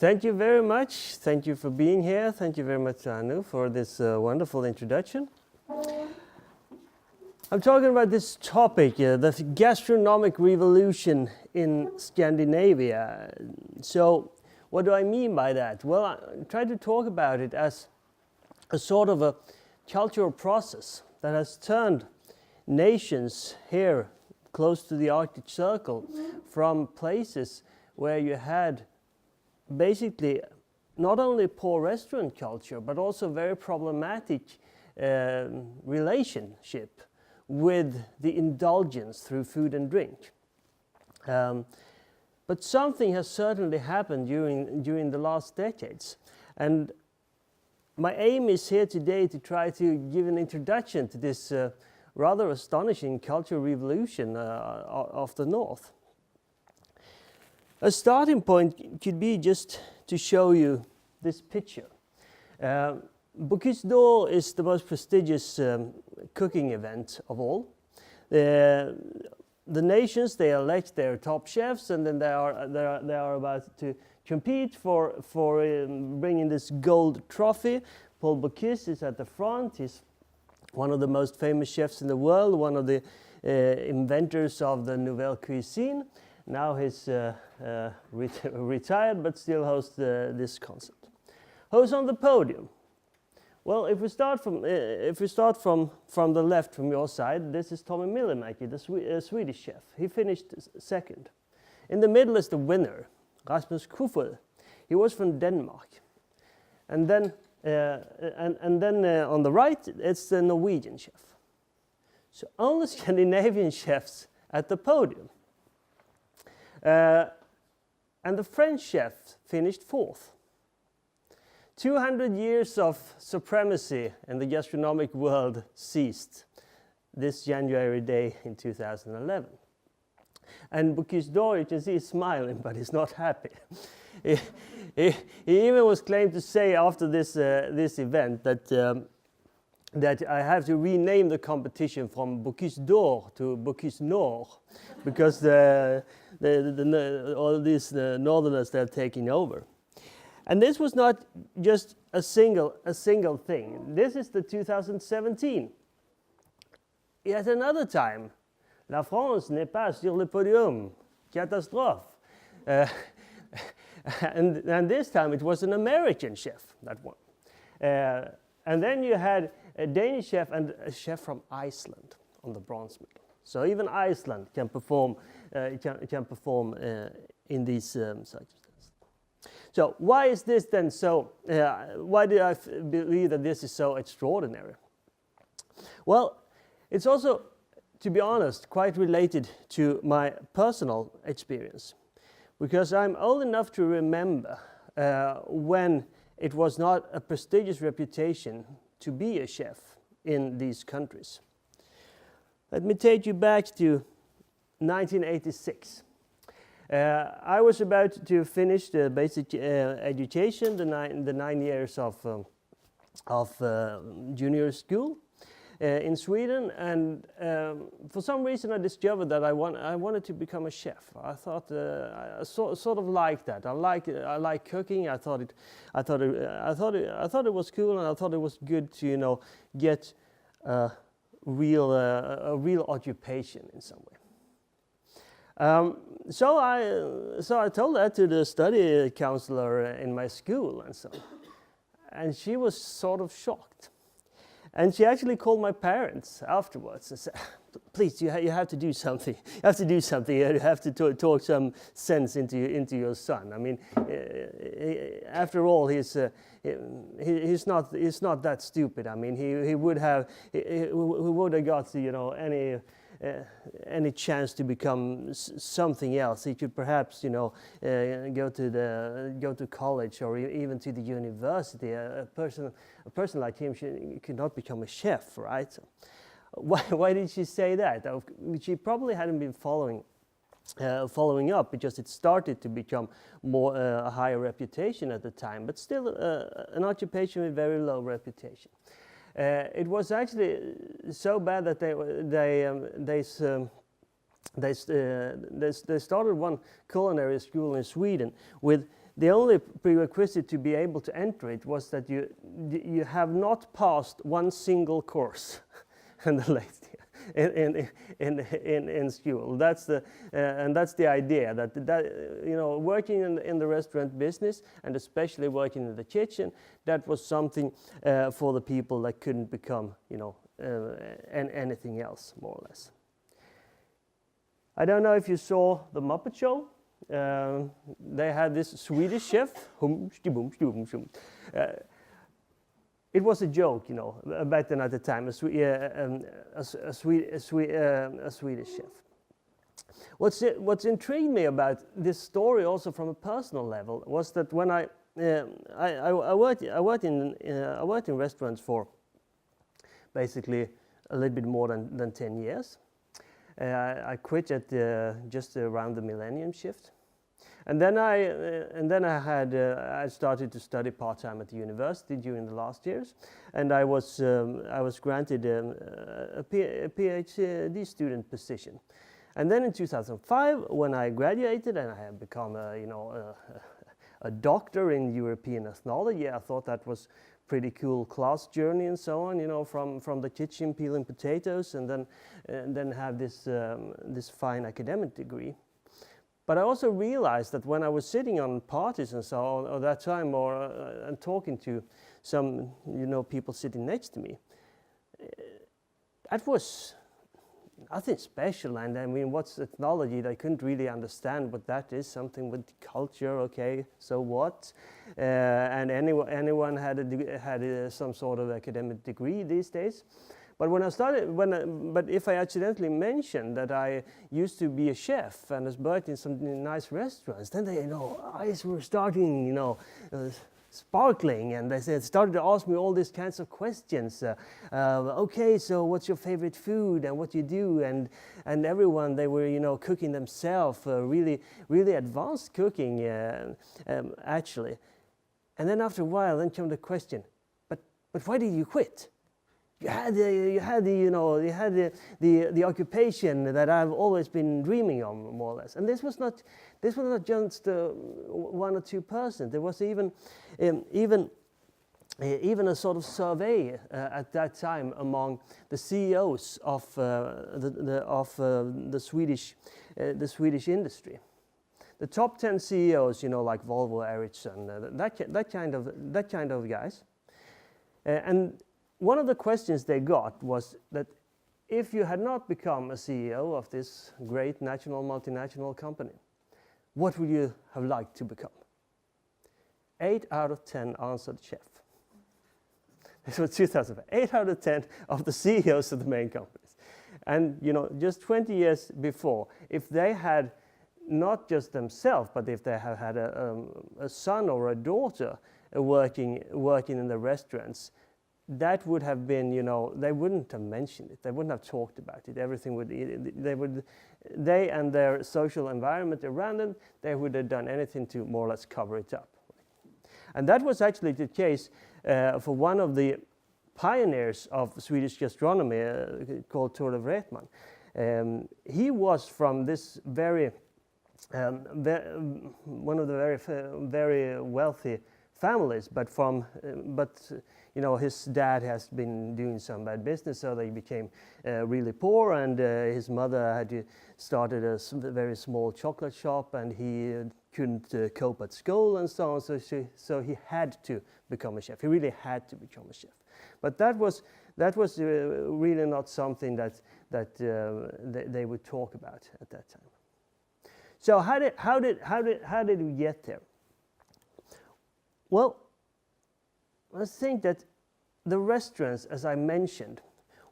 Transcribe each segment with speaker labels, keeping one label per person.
Speaker 1: Thank you very much. Thank you for being here. Thank you very much, Anu, for this wonderful introduction. I'm talking about this topic, the gastronomic revolution in Scandinavia. So, what do I mean by that? Well, I try to talk about it as a sort of a cultural process that has turned nations here close to the Arctic Circle from places where you had basically not only poor restaurant culture but also very problematic relationship with the indulgence through food and drink. But something has certainly happened during the last decades, and my aim is here today to try to give an introduction to this rather astonishing cultural revolution of the North. A starting point could be just to show you this picture. Bocuse d'Or is the most prestigious cooking event of all. The nations, they elect their top chefs, and then they are about to compete for bringing this gold trophy. Paul Bocuse is at the front. He's one of the most famous chefs in the world, one of the inventors of the Nouvelle Cuisine. Now he's retired, but still hosts this concert. Who's on the podium? Well, if we start from the left, from your side, this is Tommy Myllymäki, the Swedish chef. He finished second. In the middle is the winner, Rasmus Kofoed. He was from Denmark. And then on the right, it's the Norwegian chef. So only Scandinavian chefs at the podium. And the French chef finished fourth. 200 years of supremacy in the gastronomic world ceased this January day in 2011. And Bocuse d'Or, you can see he's smiling, but he's not happy. He even was claimed to say after this event that I have to rename the competition from Bocuse d'Or to Bocuse Nord, because all these northerners, they're taking over. And this was not just a single thing. This is the 2017. Yet another time, la France n'est pas sur le podium. Catastrophe. And this time it was an American chef that won. And then you had a Danish chef and a chef from Iceland on the bronze medal. So even Iceland can perform in these circumstances. So why is this then so? Why do I believe that this is so extraordinary? Well, it's also, to be honest, quite related to my personal experience, because I'm old enough to remember when it was not a prestigious reputation to be a chef in these countries. Let me take you back to 1986. I was about to finish the basic education, the 9 years of junior school in Sweden, and for some reason I discovered that I wanted to become a chef. I thought I sort of liked that. I like cooking. I thought it was cool, and I thought it was good to get a real occupation in some way. So I told that to the study counselor in my school and so, and she was sort of shocked, and she actually called my parents afterwards and said, "Please, you have to do something. You have to do something. You have to talk some sense into your son. I mean, after all, he's not that stupid. I mean, he would have got any chance to become something else. He could perhaps go to college or even to the university. A person like him could not become a chef, right?" So why did she say that? She probably hadn't been following up, because it started to become more a higher reputation at the time, but still an occupation with very low reputation. It was actually so bad that they started one culinary school in Sweden with the only prerequisite to be able to enter it was that you have not passed one single course in the last year in school. That's the idea that working in the restaurant business, and especially working in the kitchen, that was something for the people that couldn't become anything else, more or less. I don't know if you saw the Muppet Show. They had this Swedish chef. It was a joke, back then at the time, a Swedish chef. What's intrigued me about this story, also from a personal level, was that when I worked in restaurants for basically a little bit more than 10 years. I quit at just around the millennium shift, and then I started to study part-time at the university during the last years, and I was granted a PhD student position. And then in 2005, when I graduated and I had become a doctor in European ethnology, I thought that was pretty cool class journey and so on, from the kitchen peeling potatoes and then have this fine academic degree. But I also realized that when I was sitting on parties and so on at that time, and talking to some people sitting next to me, that was nothing special. And I mean, what's ethnology? They couldn't really understand what that is. Something with culture, okay, so what? And anyone had some sort of academic degree these days. But but if I accidentally mentioned that I used to be a chef and was worked in some nice restaurants, then they, eyes were starting, sparkling, and they started to ask me all these kinds of questions. Okay, so what's your favorite food and what you do? And everyone, they were, cooking themselves, really advanced cooking, actually. And then after a while, then came the question, but why did you quit? You had the occupation that I've always been dreaming of, more or less. And this was not just 1 or 2 persons. There was even a sort of survey at that time among the CEOs of the Swedish industry. The top 10 CEOs, like Volvo, Ericsson, that kind of guys, and one of the questions they got was that if you had not become a CEO of this great multinational company, what would you have liked to become? 8 out of 10 answered chef. This was 2005. 8 out of 10 of the CEOs of the main companies. And just 20 years before, if they had not just themselves, but if they have had a son or a daughter working in the restaurants, that would have been, they wouldn't have mentioned it. They wouldn't have talked about it. Everything they and their social environment around them, they would have done anything to more or less cover it up. And that was actually the case for one of the pioneers of Swedish gastronomy called Thore Wretman. He was from this one of the very wealthy families, but his dad has been doing some bad business, so they became really poor, and his mother had started a very small chocolate shop, and he couldn't cope at school and so on, so he had to become a chef. He really had to become a chef. But that was really not something that they would talk about at that time. So how did we get there? Well, I think that the restaurants, as I mentioned,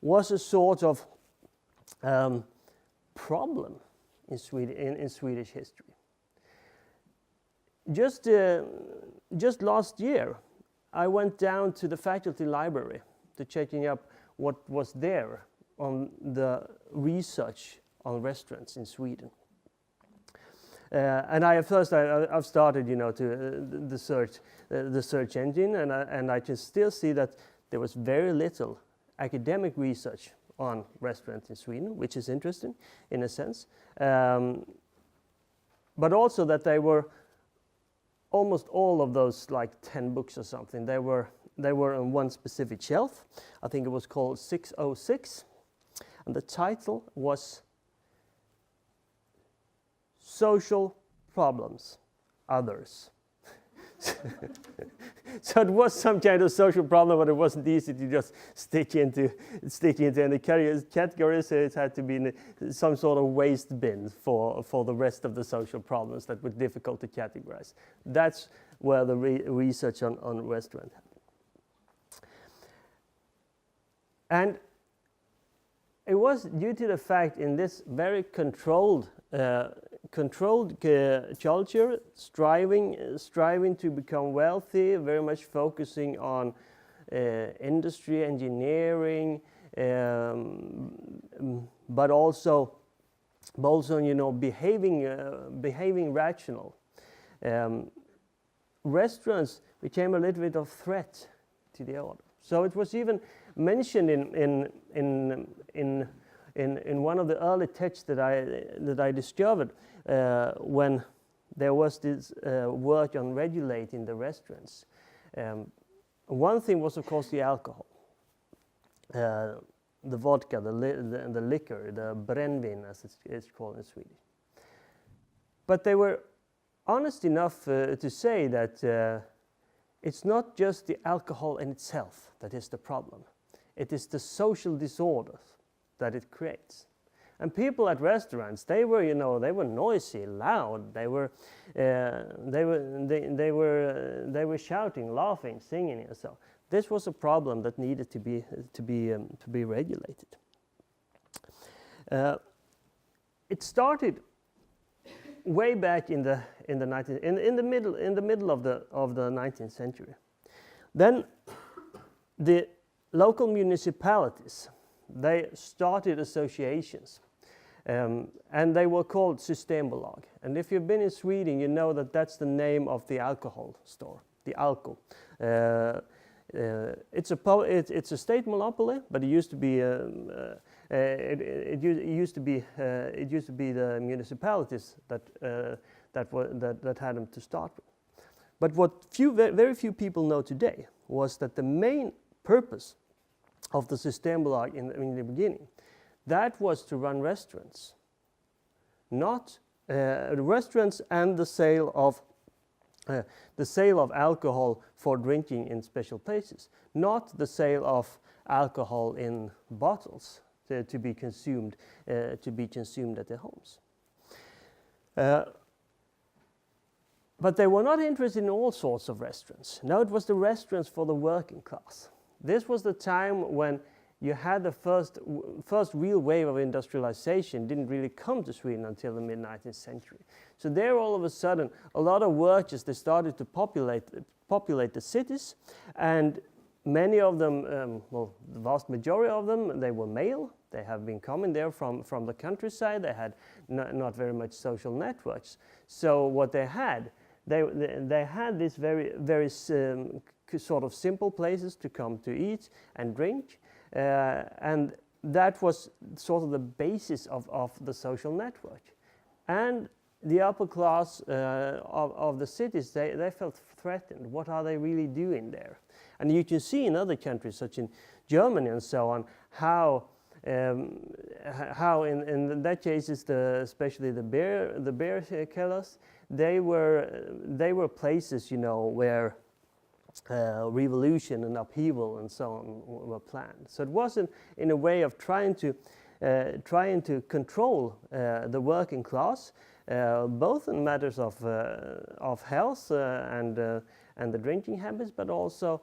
Speaker 1: was a sort of problem in Swedish history. Just last year, I went down to the faculty library to checking up what was there on the research on restaurants in Sweden. And I've started, to the search engine, and I can still see that there was very little academic research on restaurants in Sweden, which is interesting in a sense, but also that they were almost all of those, like 10 books or something, they were on one specific shelf. I think it was called 606, and the title was Social Problems, Others. So it was some kind of social problem, but it wasn't easy to just stick into any category, so it had to be in some sort of waste bin for the rest of the social problems that were difficult to categorize. That's where the research on restaurant happened. And it was due to the fact in this very controlled culture, striving to become wealthy, very much focusing on industry, engineering, but also behaving rational. Restaurants became a little bit of threat to the order. So it was even mentioned in one of the early texts that I discovered when there was this work on regulating the restaurants. One thing was, of course, the alcohol, the vodka, the liquor, the brännvin, as it's called in Swedish. But they were honest enough to say that it's not just the alcohol in itself that is the problem. It is the social disorders that it creates. And people at restaurants, they were noisy, loud. They were shouting, laughing, singing, and so. This was a problem that needed to be regulated. It started way back in the middle of the 19th century. Then the local municipalities, they started associations, and they were called Systembolag. And if you've been in Sweden, you know that that's the name of the alcohol store, the Alko. It's a state monopoly, but it used to be it used to be the municipalities that had them to start with. But what very few people know today was that the main purpose of the Systembolag in the beginning, that was to run restaurants, not restaurants and the sale of alcohol for drinking in special places, not the sale of alcohol in bottles to be consumed at their homes. But they were not interested in all sorts of restaurants. No, it was the restaurants for the working class. This was the time when you had the first real wave of industrialization. Didn't really come to Sweden until the mid-19th century. So there, all of a sudden, a lot of workers, they started to populate the cities, and many of them, the vast majority of them, they were male. They have been coming there from the countryside. They had not very much social networks. So what they had, they had these very sort of simple places to come to eat and drink, and that was sort of the basis of the social network. And the upper class of the cities, they felt threatened. What are they really doing there? And you can see in other countries, such in Germany and so on, how in that case, especially the beer killers, they were places, where revolution and upheaval and so on were planned. So it wasn't in a way of trying to control the working class, both in matters of health and the drinking habits, but also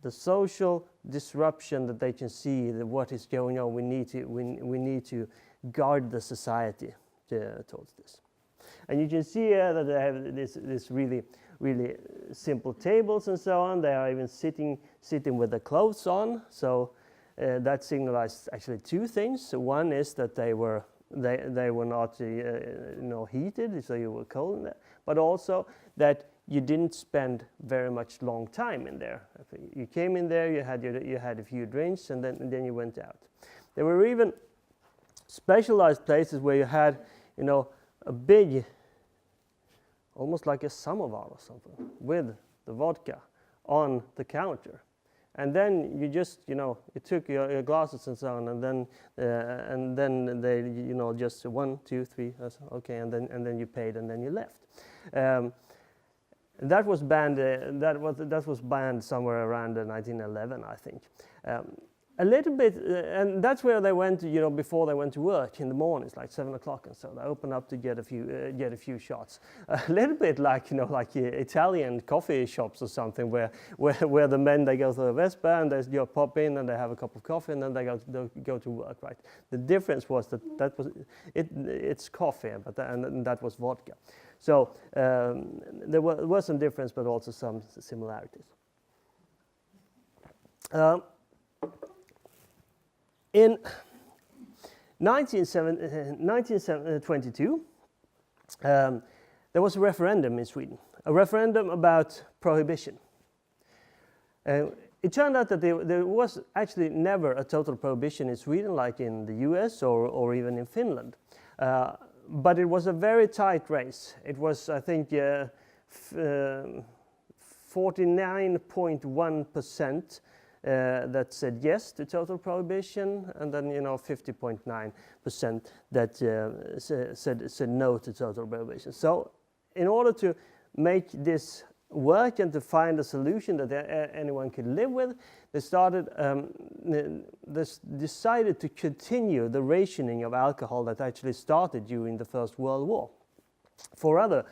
Speaker 1: the social disruption that they can see, what is going on. We need to guard the society towards this. And you can see here that they have this really simple tables and so on. They are even sitting with the clothes on. So that signalized actually two things. So one is that they were not heated, so you were cold in there. But also that you didn't spend very much long time in there. You came in there, you had a few drinks, and then you went out. There were even specialized places where you had, a big almost like a samovar or something, with the vodka on the counter. And then you just, you took your glasses and so on, and then they, just 1, 2, 3, okay, and then you paid, and then you left. That was banned. That was banned somewhere around 1911, I think. A little bit, and that's where they went, before they went to work in the mornings, like 7 o'clock, and so they opened up to get a few shots. A little bit like, like Italian coffee shops or something, where the men, they go to the Vespa and they pop in and they have a cup of coffee and then they go to work, right? The difference was it's coffee, and that was vodka. So there was some difference, but also some similarities. In 1922, there was a referendum in Sweden, a referendum about prohibition. It turned out that there was actually never a total prohibition in Sweden, like in the US or even in Finland. But it was a very tight race. It was, I think, 49.1% that said yes to total prohibition, and then 50.9% that said no to total prohibition. So, in order to make this work and to find a solution that anyone could live with, they decided to continue the rationing of alcohol that actually started during the First World War, for other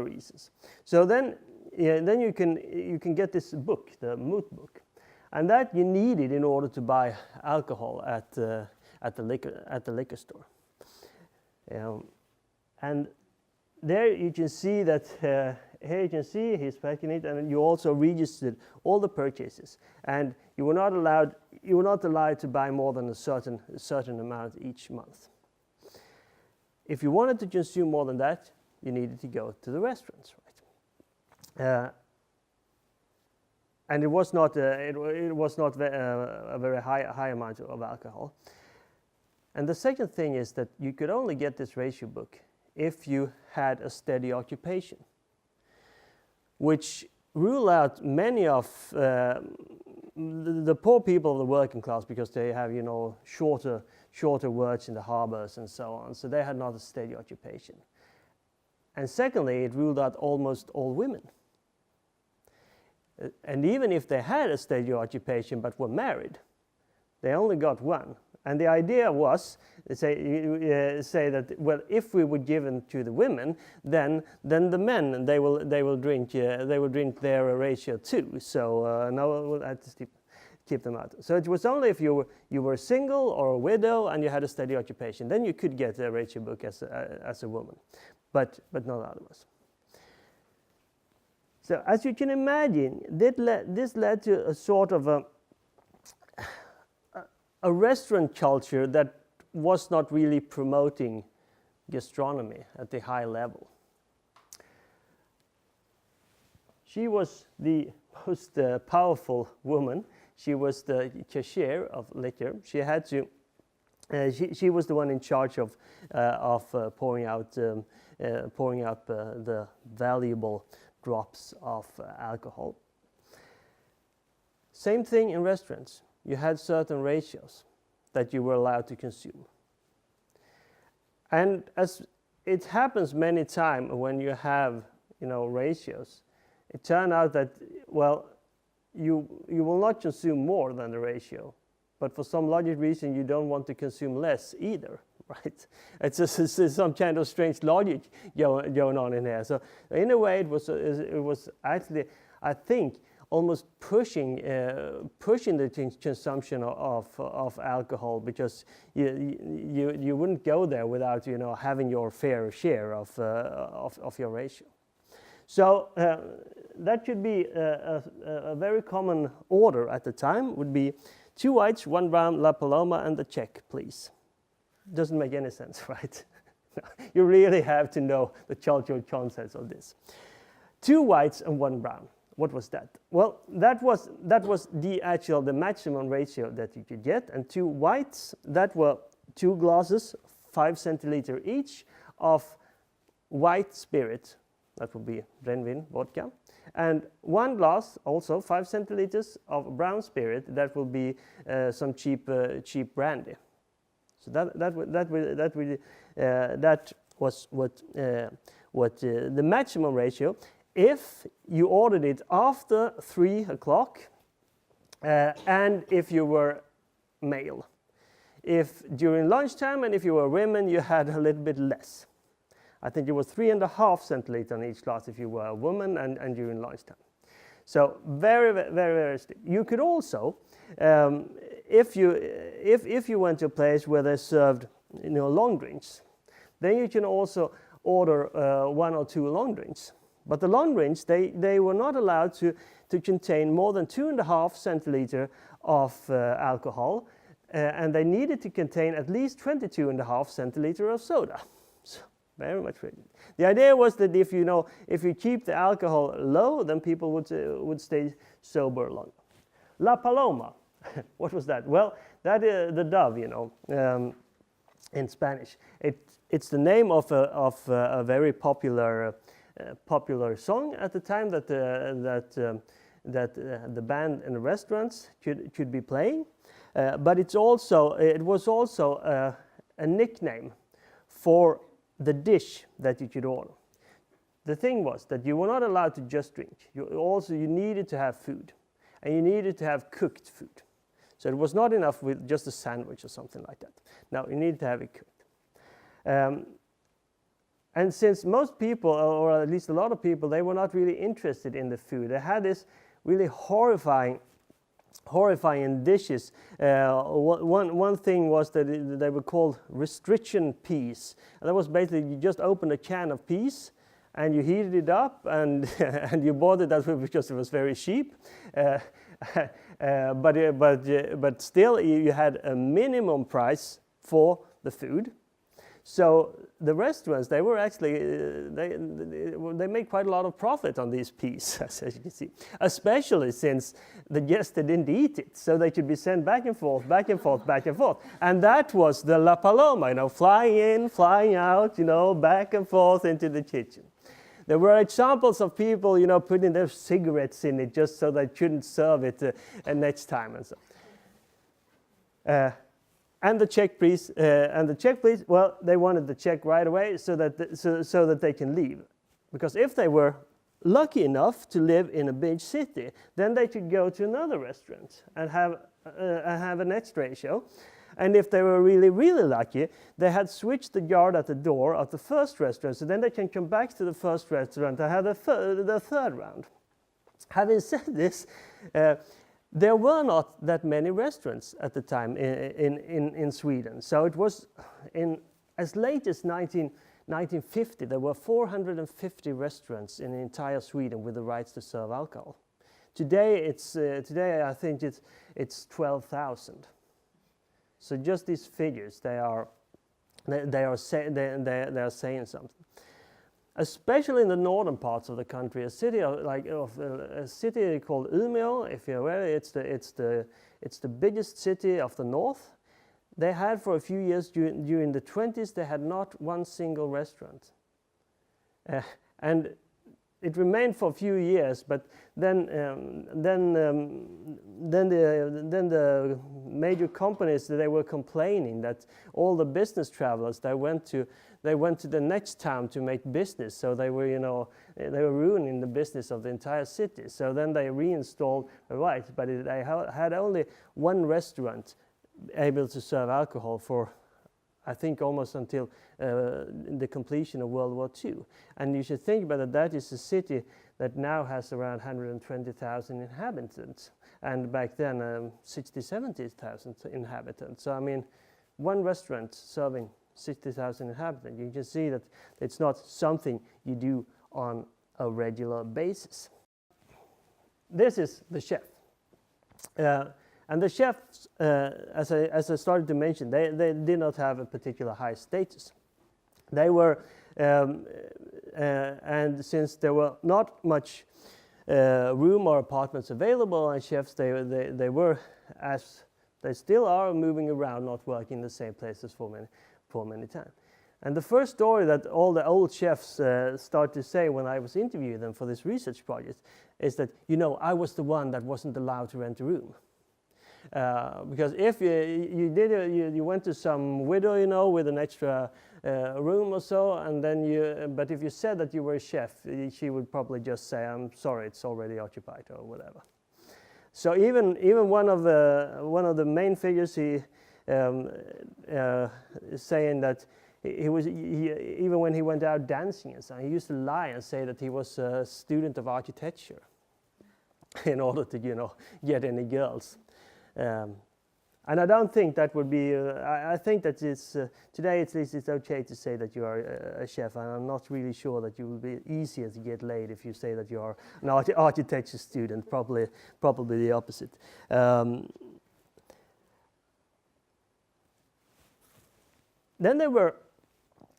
Speaker 1: reasons. So then you can get this book, the Moot book. And that you needed in order to buy alcohol at the liquor store. And there you can see that here you can see he's packing it, and you also registered all the purchases. And you were not allowed to buy more than a certain amount each month. If you wanted to consume more than that, you needed to go to the restaurants, right? And it was not a very high amount of alcohol. And the second thing is that you could only get this ratio book if you had a steady occupation, which rule out many of the poor people of the working class, because they have shorter works in the harbors and so on. So they had not a steady occupation. And secondly, it ruled out almost all women. And even if they had a steady occupation but were married, they only got one. And the idea was, say that, well, if we would give them to the women, then the men, they will drink their ratio too. So no, we'll have to keep them out. So it was only if you were single or a widow and you had a steady occupation, then you could get a ratio book as a woman, but not otherwise. So as you can imagine, this led to a sort of a restaurant culture that was not really promoting gastronomy at the high level. She was the most powerful woman. She was the cashier of liquor. She had to. She was the one in charge of pouring up the valuable drops of alcohol. Same thing in restaurants. You had certain ratios that you were allowed to consume. And as it happens many times when you have, ratios, it turned out that, well, you will not consume more than the ratio, but for some logic reason you don't want to consume less either, right? It's some kind of strange logic going on in here. So in a way, it was actually, I think, almost pushing the consumption of alcohol, because you wouldn't go there without having your fair share of your ratio. So that should be a very common order at the time. Would be 2 whites, 1 brown, La Paloma, and the check, please. Doesn't make any sense, right? You really have to know the cultural concepts of this. 2 whites and 1 brown. What was that? Well, that was the maximum ratio that you could get, and 2 whites, that were 2 glasses, 5 centiliter each, of white spirit, that would be brännvin, vodka, and 1 glass, also 5 centiliters of brown spirit, that will be some cheap brandy. So that was what the maximum ratio. If you ordered it after 3 o'clock, and if you were male. If during lunchtime and if you were women, you had a little bit less. I think it was 3.5 centiliters on each glass if you were a woman and during lunchtime. So very strict. You could also, if you went to a place where they served long drinks, then you can also order 1 or 2 long drinks. But the long drinks, they were not allowed to contain more than 2.5 centiliters of alcohol, and they needed to contain at least 22.5 centiliters of soda. So very much rigid. The idea was that if you keep the alcohol low, then people would stay sober longer. La Paloma, what was that? Well, that is the dove, in Spanish. It's the name of a very popular song at the time that the band in the restaurants could be playing, but it was also a nickname for the dish that you could order. The thing was that you were not allowed to just drink. You needed to have food, and you needed to have cooked food. So it was not enough with just a sandwich or something like that. No, you needed to have it cooked. And since most people, or at least a lot of people, they were not really interested in the food. They had this really horrifying dishes. One thing was that they were called restriction peas. And that was basically you just opened a can of peas and you heated it up and and you bought it that way because it was very cheap. But still you had a minimum price for the food. So the restaurants, they were actually, they made quite a lot of profit on these peas, as you can see, especially since the guests didn't eat it, so they could be sent back and forth. And that was the La Paloma, flying in, flying out, back and forth into the kitchen. There were examples of people, putting their cigarettes in it just so they couldn't serve it next time and so. And the check, please. Well, they wanted the check right away so that they can leave. Because if they were lucky enough to live in a big city, then they could go to another restaurant and have an next ratio. And if they were really, really lucky, they had switched the guard at the door of the first restaurant, so then they can come back to the first restaurant and have the third round. Having said this, there were not that many restaurants at the time in Sweden. So it was as late as 1950, there were 450 restaurants in the entire Sweden with the rights to serve alcohol. Today I think it's 12,000. So just these figures, they are saying something. Especially in the northern parts of the country, a city called Umeå, if you're aware, it's the biggest city of the north. They had for a few years during the 20s, they had not one single restaurant, and it remained for a few years. But then the major companies, they were complaining that all the business travelers they went to the next town to make business, so they were ruining the business of the entire city. So then they reinstalled the rights, but they had only one restaurant able to serve alcohol for, I think, almost until the completion of World War II. And you should think about that. That is a city that now has around 120,000 inhabitants, and back then 70,000 inhabitants. So I mean, one restaurant serving 60,000 inhabitants. You can see that it's not something you do on a regular basis. This is the chef. And the chefs, as I started to mention, they did not have a particular high status. They were, and since there were not much room or apartments available, and chefs, they were, as they still are, moving around, not working in the same places for many times. And the first story that all the old chefs start to say when I was interviewing them for this research project is that, you know, I was the one that wasn't allowed to rent a room. Because if you went to some widow, you know, with an extra room or so, and then but if you said that you were a chef, she would probably just say, I'm sorry, it's already occupied or whatever. So even one of the main figures, he is saying that even when he went out dancing and so, he used to lie and say that he was a student of architecture in order to, you know, get any girls. And I don't think that would be. I think that it's today at least it's okay to say that you are a chef, and I'm not really sure that you will be easier to get laid if you say that you are an architecture student. Probably the opposite. Then there were,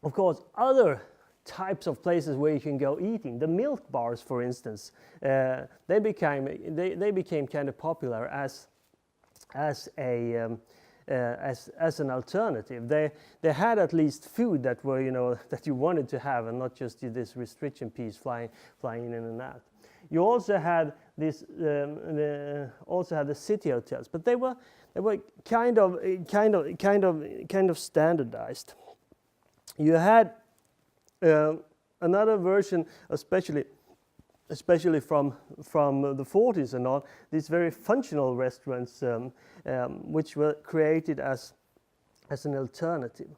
Speaker 1: of course, other types of places where you can go eating. The milk bars, for instance, they became kind of popular as an alternative. They had at least food that were, you know, that you wanted to have, and not just this restriction piece flying in and out. You also had this also had the city hotels, but they were kind of standardized. You had another version, especially from the 40s and on, these very functional restaurants, which were created as an alternative.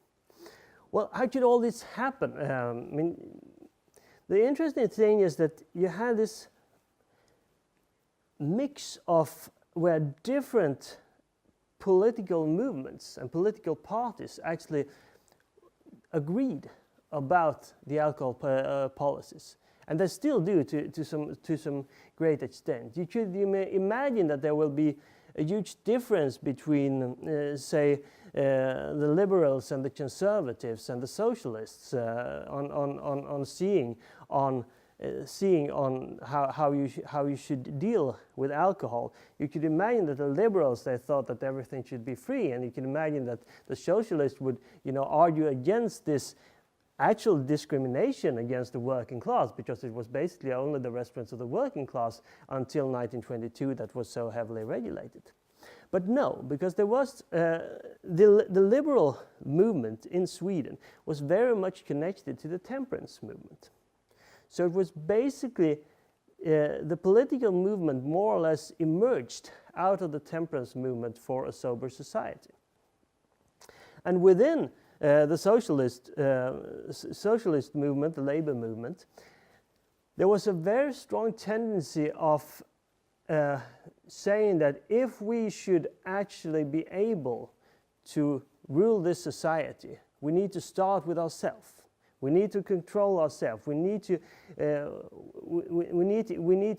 Speaker 1: Well, how did all this happen? I mean, the interesting thing is that you had this mix of where different political movements and political parties actually agreed about the alcohol policies. And they still do to some great extent. You may imagine that there will be a huge difference between, say, the liberals and the conservatives and the socialists on seeing on how you should deal with alcohol. You could imagine that the liberals, they thought that everything should be free, and you can imagine that the socialists would, you know, argue against this actual discrimination against the working class, because it was basically only the restaurants of the working class until 1922 that was so heavily regulated. But no, because there was the liberal movement in Sweden was very much connected to the temperance movement. So it was basically the political movement more or less emerged out of the temperance movement for a sober society. And within the socialist movement, the labor movement, there was a very strong tendency of saying that if we should actually be able to rule this society, we need to start with ourselves. We need to control ourselves. We need to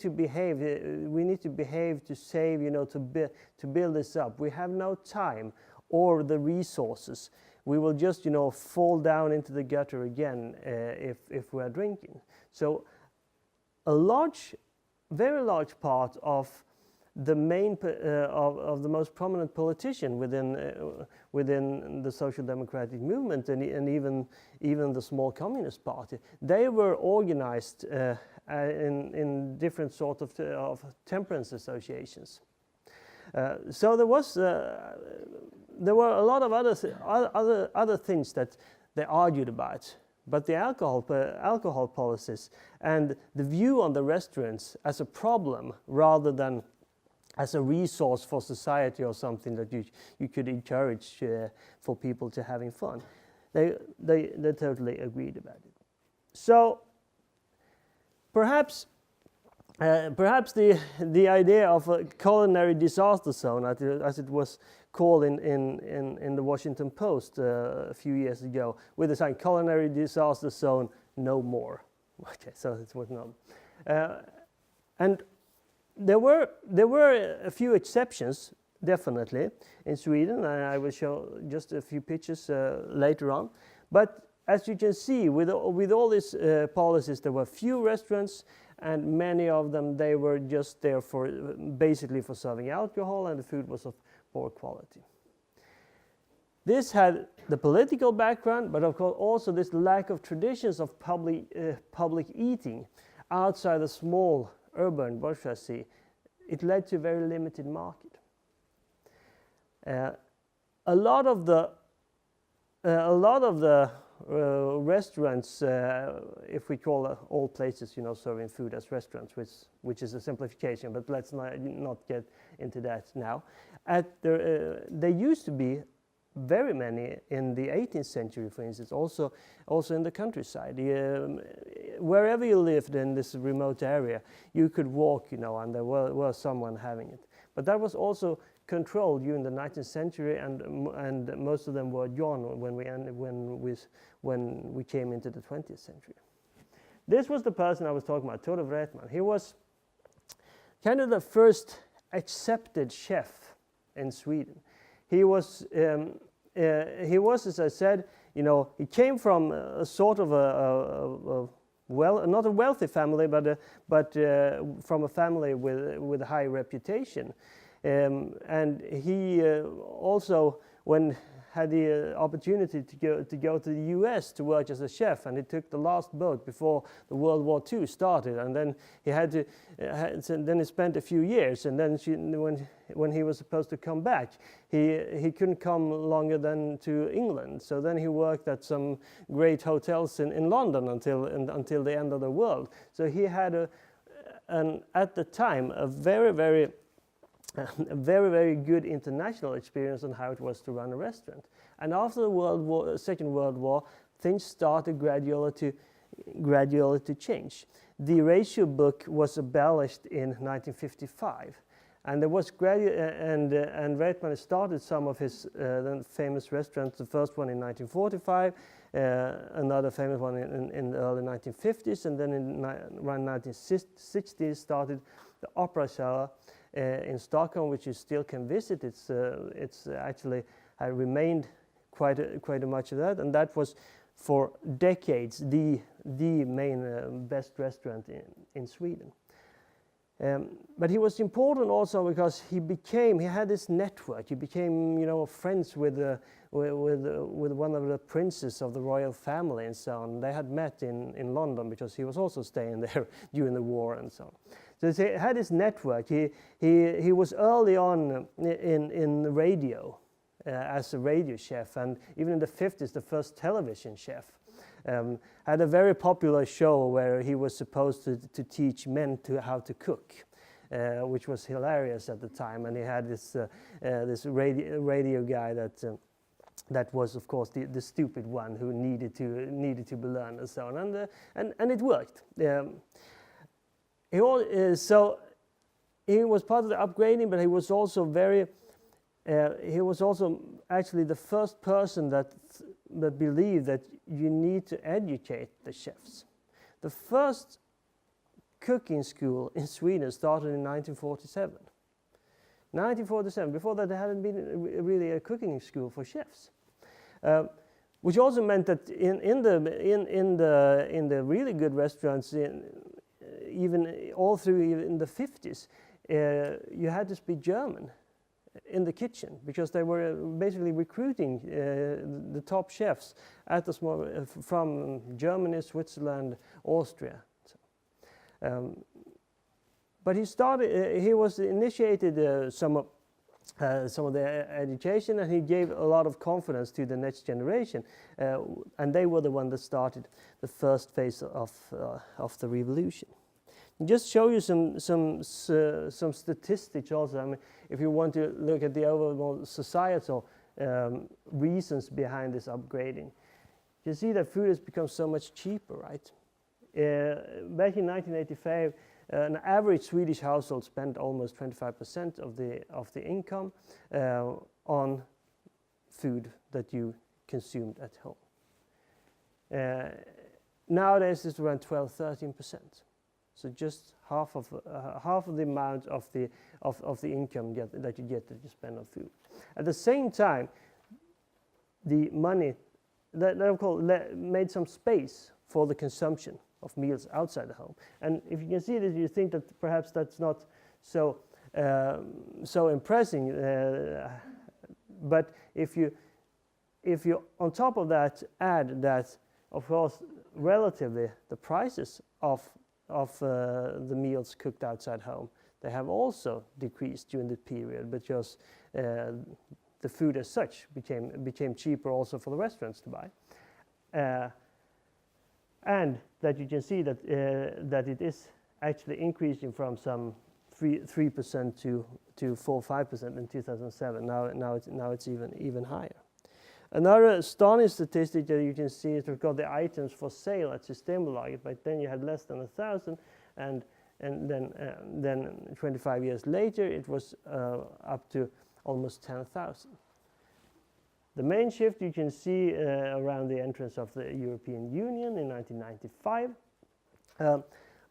Speaker 1: behave. We need to behave to save, you know, to build this up. We have no time or the resources. We will just, you know, fall down into the gutter again if we are drinking. So a very large part of the main of the most prominent politician within the social democratic movement and even the small communist party, they were organized in different sort of temperance associations. So there were a lot of other things that they argued about, but the alcohol policies and the view on the restaurants as a problem rather than as a resource for society or something that you could encourage for people to having fun, they totally agreed about it. So perhaps the idea of a culinary disaster zone, as it was called in the Washington Post a few years ago, with the sign "Culinary Disaster Zone, no more." Okay, so it was not. And there were a few exceptions, definitely, in Sweden. I will show just a few pictures later on. But as you can see, with all these policies, there were few restaurants, and many of them, they were just there for basically for serving alcohol, and the food was of poor quality. This had the political background, but of course also this lack of traditions of public eating outside the small urban bourgeoisie. It led to a very limited market. A lot of the restaurants, if we call all places, serving food as restaurants, which is a simplification, but let's not get into that now. There used to be very many in the 18th century, for instance, also in the countryside. Wherever you lived in this remote area, you could walk, and there was someone having it. But that was also controlled during the 19th century, and most of them were gone when we came into the 20th century. This was the person I was talking about, Tore Wretman. He was kind of the first accepted chef in Sweden. He was, as I said, he came from a sort of not a wealthy family, but from a family with a high reputation. And he also, had the opportunity to go to the U.S. to work as a chef, and he took the last boat before the World War II started, and then he had to. Then he spent a few years, and then when he was supposed to come back, he couldn't come longer than to England. So then he worked at some great hotels in London until the end of the world. So he had at the time a very very good international experience on how it was to run a restaurant. And after the Second World War, things started gradually to change. The ratio book was abolished in 1955, and there was and Wretman started some of his famous restaurants. The first one in 1945, another famous one in the early 1950s, and then around 1960s started the Opera Cellar in Stockholm, which you still can visit. It's actually remained quite much of that, and that was for decades the main best restaurant in Sweden. But he was important also because he had this network. He became friends with one of the princes of the royal family and so on. They had met in London because he was also staying there during the war and so on. So he had this network. He was early on in radio as a radio chef, and even in the 50s, the first television chef. Had a very popular show where he was supposed to teach men how to cook, which was hilarious at the time. And he had this radio guy that was, of course, the stupid one who needed to be learned and so on. And it worked. So he was part of the upgrading, but he was also he was also actually the first person that believed that you need to educate the chefs. The first cooking school in Sweden started in 1947. 1947. Before that, there hadn't been really a cooking school for chefs, which also meant that in the really good restaurants, even all through in the 50s, you had to speak German in the kitchen, because they were basically recruiting the top chefs at the from Germany, Switzerland, Austria. But he was initiated some of the education, and he gave a lot of confidence to the next generation, and they were the one that started the first phase of the revolution. Just show you some statistics also. I mean, if you want to look at the overall societal reasons behind this upgrading, you see that food has become so much cheaper, right? Back in 1985, an average Swedish household spent almost 25% of the income on food that you consumed at home. Nowadays, it's around 12-13%. So just half of the amount of the income that you spend on food. At the same time, the money that made some space for the consumption of meals outside the home. And if you can see this, you think that perhaps that's not so impressive. But if you if you on top of that add that, of course, relatively the prices of the meals cooked outside home, they have also decreased during the period because the food as such became cheaper also for the restaurants to buy, and that you can see that that it is actually increasing from some 3% to 4-5% in 2007. Now it's even higher. Another astonishing statistic that you can see is we've got the items for sale at Systembolaget, but then you had less than 1,000, and then 25 years later it was up to almost 10,000. The main shift you can see around the entrance of the European Union in 1995,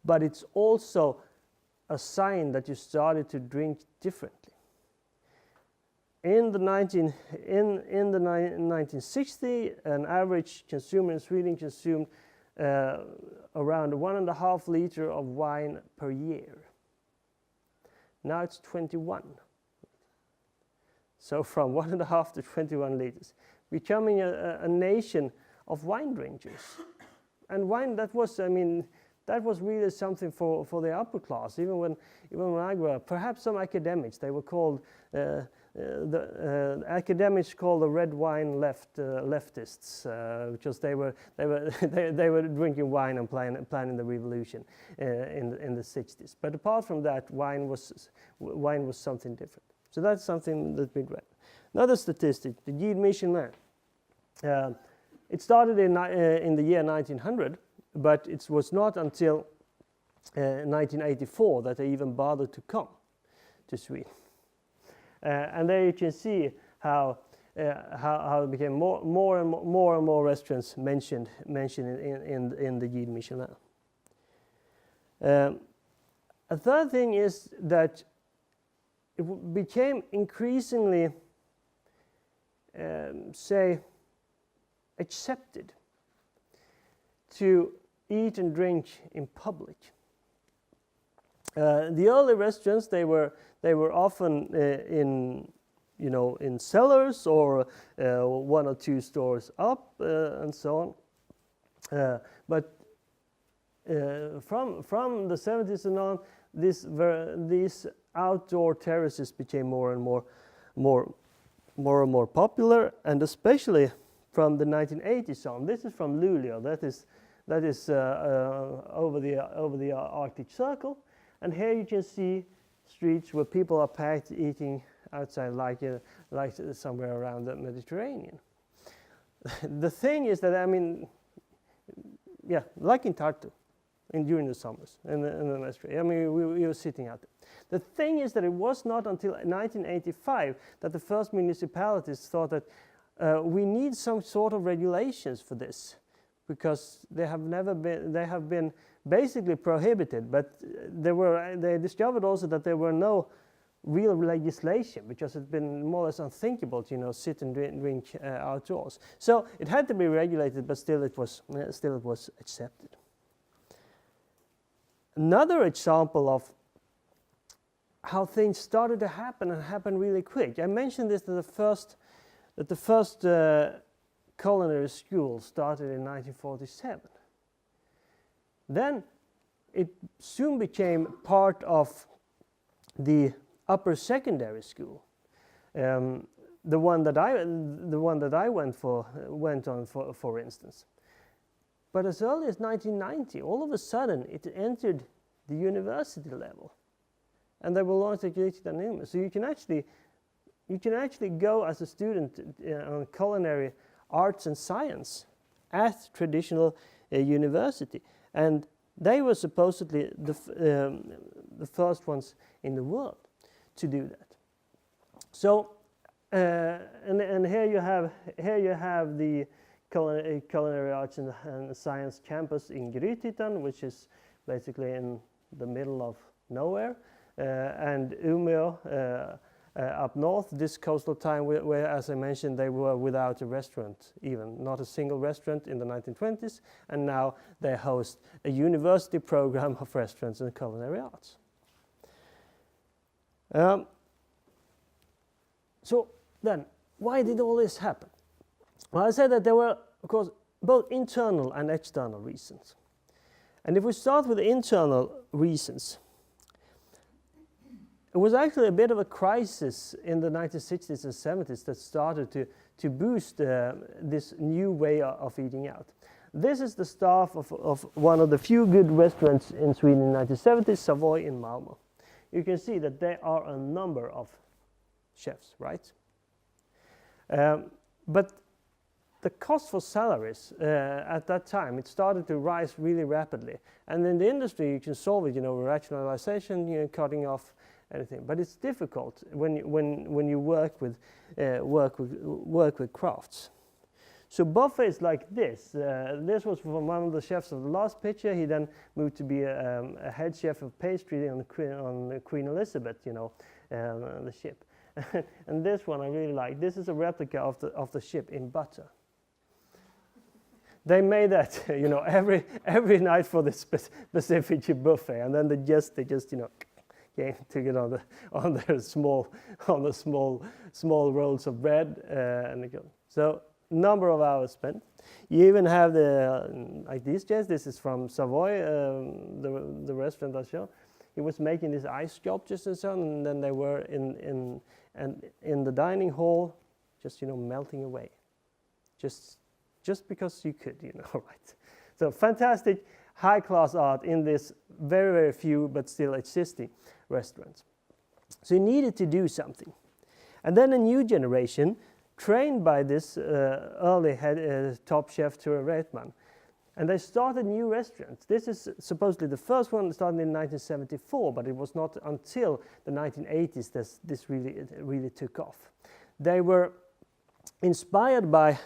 Speaker 1: but it's also a sign that you started to drink differently. In the 1960, an average consumer in Sweden consumed around 1.5 liters of wine per year. Now it's 21. So from 1.5 to 21 liters, becoming a nation of wine drinkers. And wine, that was really something for the upper class. Even when I grew up, perhaps some academics, they were called academics called the red wine leftists, because they were drinking wine and planning the revolution in the 60s. But apart from that, wine was something different. So that's something that we read. Another statistic: the Guide Michelin. It started in the year 1900, but it was not until 1984 that they even bothered to come to Sweden. And there you can see how it became more and more restaurants mentioned in the Guide Michelin. A third thing is that it became increasingly, accepted to eat and drink in public. The early restaurants, they were often in cellars or 1 or 2 stores up and so on. But from the 70s and on, these outdoor terraces became more and more popular, and especially from the 1980s on. This is from Luleå. That is over the Arctic Circle, and here you can see streets where people are packed eating outside, like somewhere around the Mediterranean. The thing is that like in Tartu, during the summers in the restaurant. We were sitting out there. The thing is that it was not until 1985 that the first municipalities thought that we need some sort of regulations for this, because they have been basically prohibited, but they discovered also that there were no real legislation, because it's been more or less unthinkable to sit and drink outdoors. So it had to be regulated, but still it was accepted. Another example of how things started to happen and happen really quick. I mentioned this that the first culinary school started in 1947. Then it soon became part of the upper secondary school, the one that I went on for instance. But as early as 1990, all of a sudden it entered the university level, and they will launch the Gastronoomiarevolutsiooni. So you can actually go as a student on culinary arts and science at traditional university, and they were supposedly the first ones in the world to do that. So and here you have the culinary arts and science campus in Grythyttan, which is basically in the middle of nowhere, and Umeå up north, this coastal town where, as I mentioned, they were without a restaurant, even not a single restaurant in the 1920s, and now they host a university program of restaurants and culinary arts. So then, why did all this happen? Well, I said that there were, of course, both internal and external reasons. And if we start with the internal reasons, it was actually a bit of a crisis in the 1960s and 70s that started to boost this new way of eating out. This is the staff of one of the few good restaurants in Sweden in the 1970s, Savoy in Malmö. You can see that there are a number of chefs, right? But the cost for salaries at that time, it started to rise really rapidly. And in the industry, you can solve it, rationalization, cutting off anything. But it's difficult when you work with crafts. So buffets like this. This was from one of the chefs of the last picture. He then moved to be a head chef of pastry on Queen Elizabeth, the ship. And this one I really like. This is a replica of the ship in butter. They made that, every night for this specific buffet, and then they just took it on the small rolls of bread, and they go. So number of hours spent. You even have like these chairs. This is from Savoy, the restaurant I showed. He was making these ice sculptures and so on, and then they were in the dining hall, just melting away, just because you could, right? So fantastic, high-class art in this very, very few but still existing restaurants. So you needed to do something, and then a new generation, trained by this early top chef Ture Reitman, and they started new restaurants. This is supposedly the first one started in 1974, but it was not until the 1980s that this really took off. They were inspired by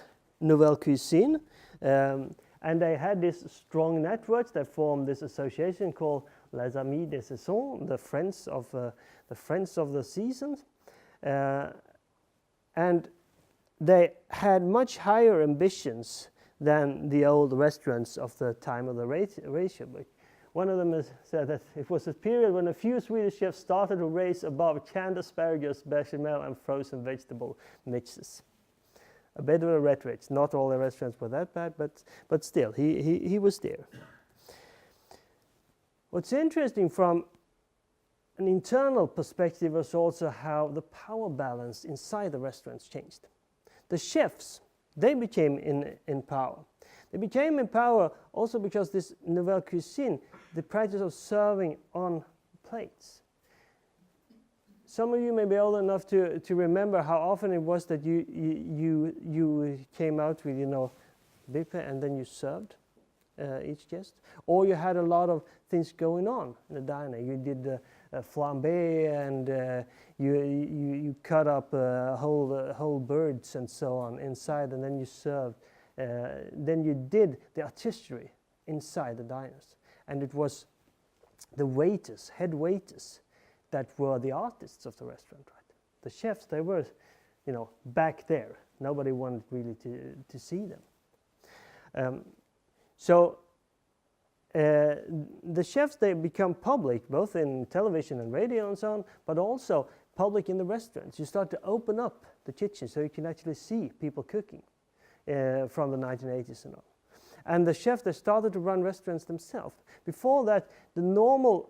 Speaker 1: Nouvelle Cuisine, and they had this strong networks that formed this association called Les Amis des Saisons, the Friends of the Seasons, and they had much higher ambitions than the old restaurants of the time of the ratio book. One of them said that it was a period when a few Swedish chefs started to raise above canned asparagus, bechamel, and frozen vegetable mixes. A bit of a rhetoric. Not all the restaurants were that bad, but still, he was there. What's interesting from an internal perspective was also how the power balance inside the restaurants changed. The chefs, they became in power. They became in power also because this Nouvelle Cuisine, the practice of serving on plates. Some of you may be old enough to remember how often it was that you came out with big plate and then you served each guest, or you had a lot of things going on in the diner. You did flambé, and you cut up whole birds and so on inside, and then you served. Then you did the artistry inside the diners, and it was the waiters, head waiters, that were the artists of the restaurant, right? The chefs, they were, back there. Nobody wanted really to see them. So the chefs, they become public, both in television and radio and so on, but also public in the restaurants. You start to open up the kitchen so you can actually see people cooking from the 1980s and on. And the chefs, they started to run restaurants themselves. Before that, the normal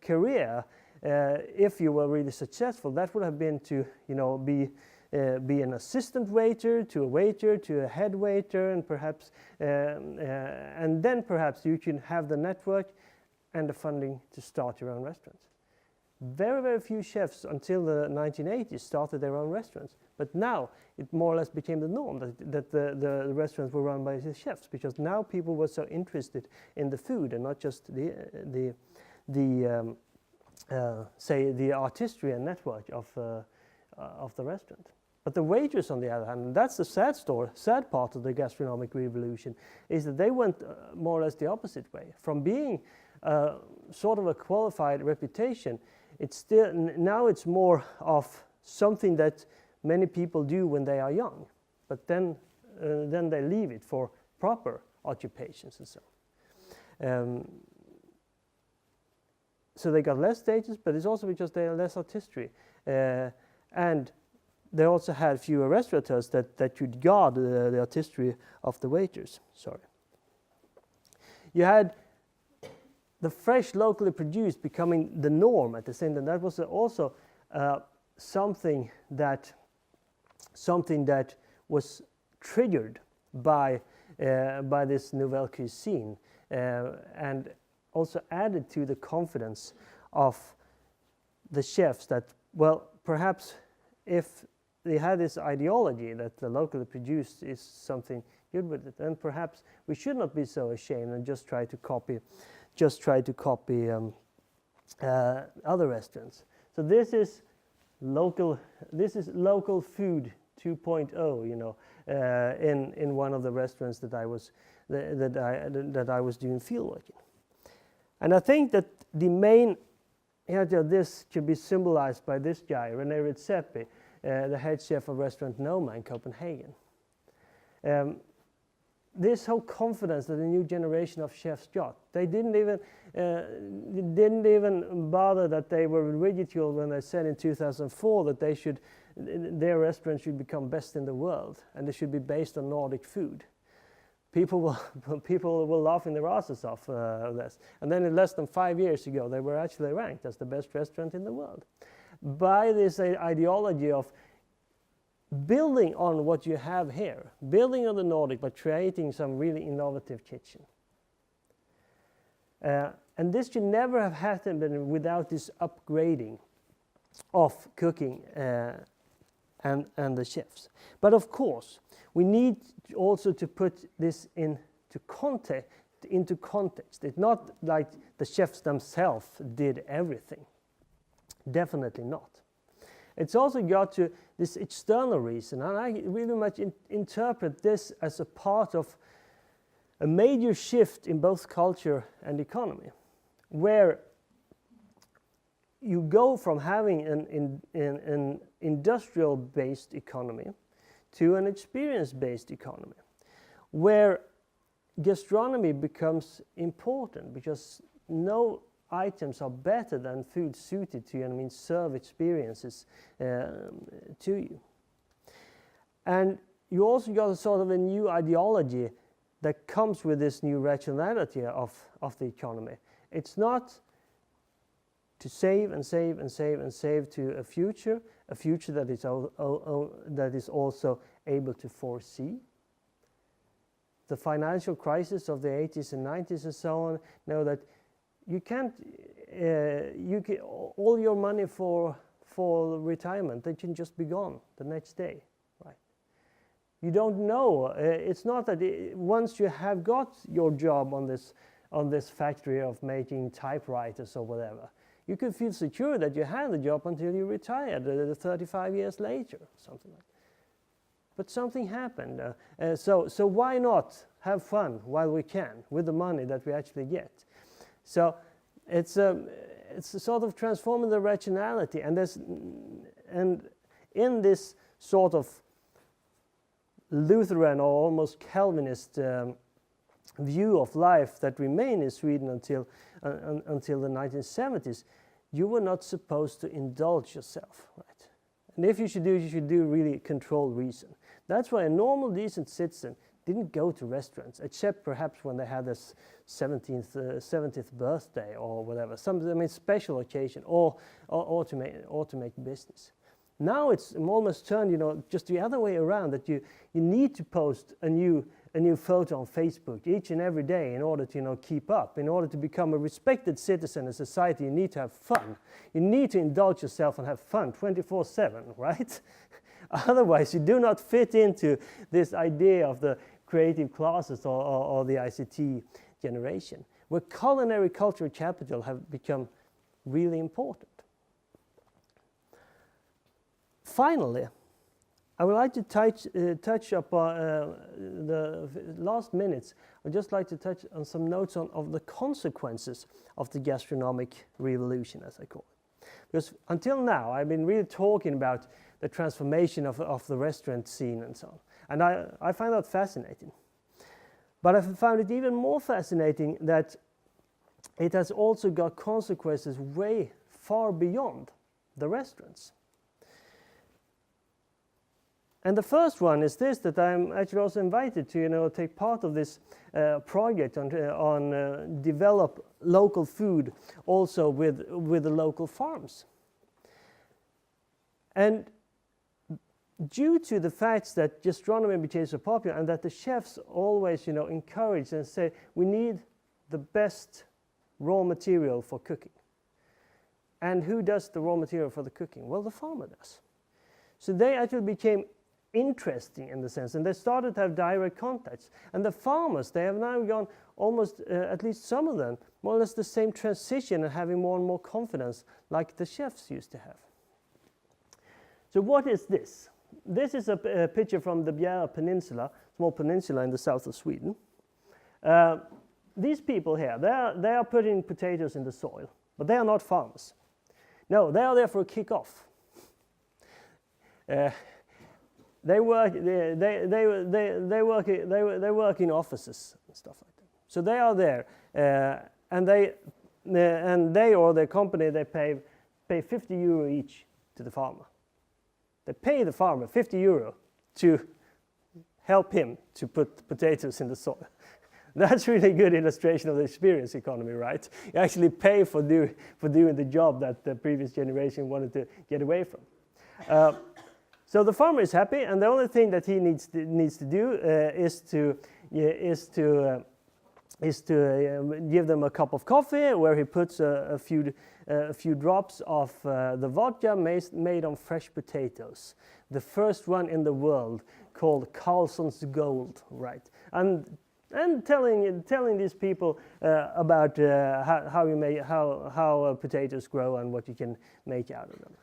Speaker 1: career, if you were really successful, that would have been to, be an assistant waiter, to a head waiter, and perhaps, and then perhaps you can have the network and the funding to start your own restaurants. Very, very few chefs until the 1980s started their own restaurants. But now it more or less became the norm that the restaurants were run by the chefs, because now people were so interested in the food and not just the artistry and network of the restaurant. But the waiters, on the other hand, and that's the sad part of the gastronomic revolution, is that they went more or less the opposite way. From being sort of a qualified reputation, now it's more of something that many people do when they are young, but then they leave it for proper occupations and so on. So they got less status, but it's also because they are less artistry. And they also had fewer restaurateurs that could guard the artistry of the waiters. Sorry. You had the fresh, locally produced becoming the norm at the same time. That was also something that was triggered by this nouvelle cuisine, and also added to the confidence of the chefs that, well, perhaps if they had this ideology that the locally produced is something good with it, then perhaps we should not be so ashamed and just try to copy other restaurants. So this is local food 2.0, you know, in one of the restaurants that I was doing field work in. And I think that the main, this could be symbolized by this guy, René Redzepi, the head chef of restaurant Noma in Copenhagen. This whole confidence that the new generation of chefs got, they didn't even bother that they were ridiculed when they said in 2004 that their restaurant should become best in the world and they should be based on Nordic food. People were laughing their asses off this. And then in less than 5 years ago, they were actually ranked as the best restaurant in the world. By this ideology of building on what you have here, building on the Nordic, but creating some really innovative kitchen. And this should never have happened without this upgrading of cooking and the chefs. But of course, we need also to put this into context. It's not like the chefs themselves did everything. Definitely not. It's also got to this external reason, and I really much interpret this as a part of a major shift in both culture and economy, where you go from having an industrial-based economy to an experience-based economy, where gastronomy becomes important because no items are better than food suited to you, serve experiences to you. And you also got a sort of a new ideology that comes with this new rationality of the economy. It's not to save and save and save and save to a future that is also able to foresee. The financial crisis of the 80s and 90s and so on, know that you can't, all your money for retirement, they can just be gone the next day, right? You don't know. It's not that once you have got your job on this factory of making typewriters or whatever, you can feel secure that you had the job until you retired 35 years later, something like that. But something happened. So why not have fun while we can with the money that we actually get? So it's sort of transforming the rationality, and in this sort of Lutheran or almost Calvinist view of life that remained in Sweden until the 1970s, you were not supposed to indulge yourself, right? And if you should do really controlled reason. That's why a normal, decent citizen didn't go to restaurants, except perhaps when they had this 70th birthday or whatever, some special occasion, or to make business. Now it's almost turned, just the other way around, that you need to post a new photo on Facebook each and every day in order to keep up. In order to become a respected citizen in society, you need to have fun. You need to indulge yourself and have fun 24/7, right? Otherwise, you do not fit into this idea of the creative classes or the ICT generation, where culinary cultural capital have become really important. Finally, I would like to touch upon the last minutes. I'd just like to touch on some notes of the consequences of the gastronomic revolution, as I call it. Because until now, I've been really talking about the transformation of the restaurant scene and so on. And I find that fascinating. But I found it even more fascinating that it has also got consequences way far beyond the restaurants. And the first one is this, that I'm actually also invited to take part of this project on develop local food also with the local farms. And due to the fact that gastronomy became so popular and that the chefs always encourage and say we need the best raw material for cooking. And who does the raw material for the cooking? Well, the farmer does. So they actually became interesting in the sense, and they started to have direct contacts. And the farmers, they have now gone almost, at least some of them, more or less the same transition and having more and more confidence like the chefs used to have. So what is this? This is a picture from the Bjäre Peninsula, small peninsula in the south of Sweden. These people here, they are putting potatoes in the soil, but they are not farmers. No, they are there for a kick-off. They work in offices and stuff like that. So they are there, and they or their company, they pay 50 euro each to the farmer. They pay the farmer 50 euro to help him to put potatoes in the soil. That's really a good illustration of the experience economy, right? You actually pay for doing the job that the previous generation wanted to get away from. So the farmer is happy, and the only thing that he needs to do is to give them a cup of coffee, where he puts a few drops of the vodka made on fresh potatoes, the first one in the world, called Carlson's Gold, right? And telling these people about how potatoes grow and what you can make out of them.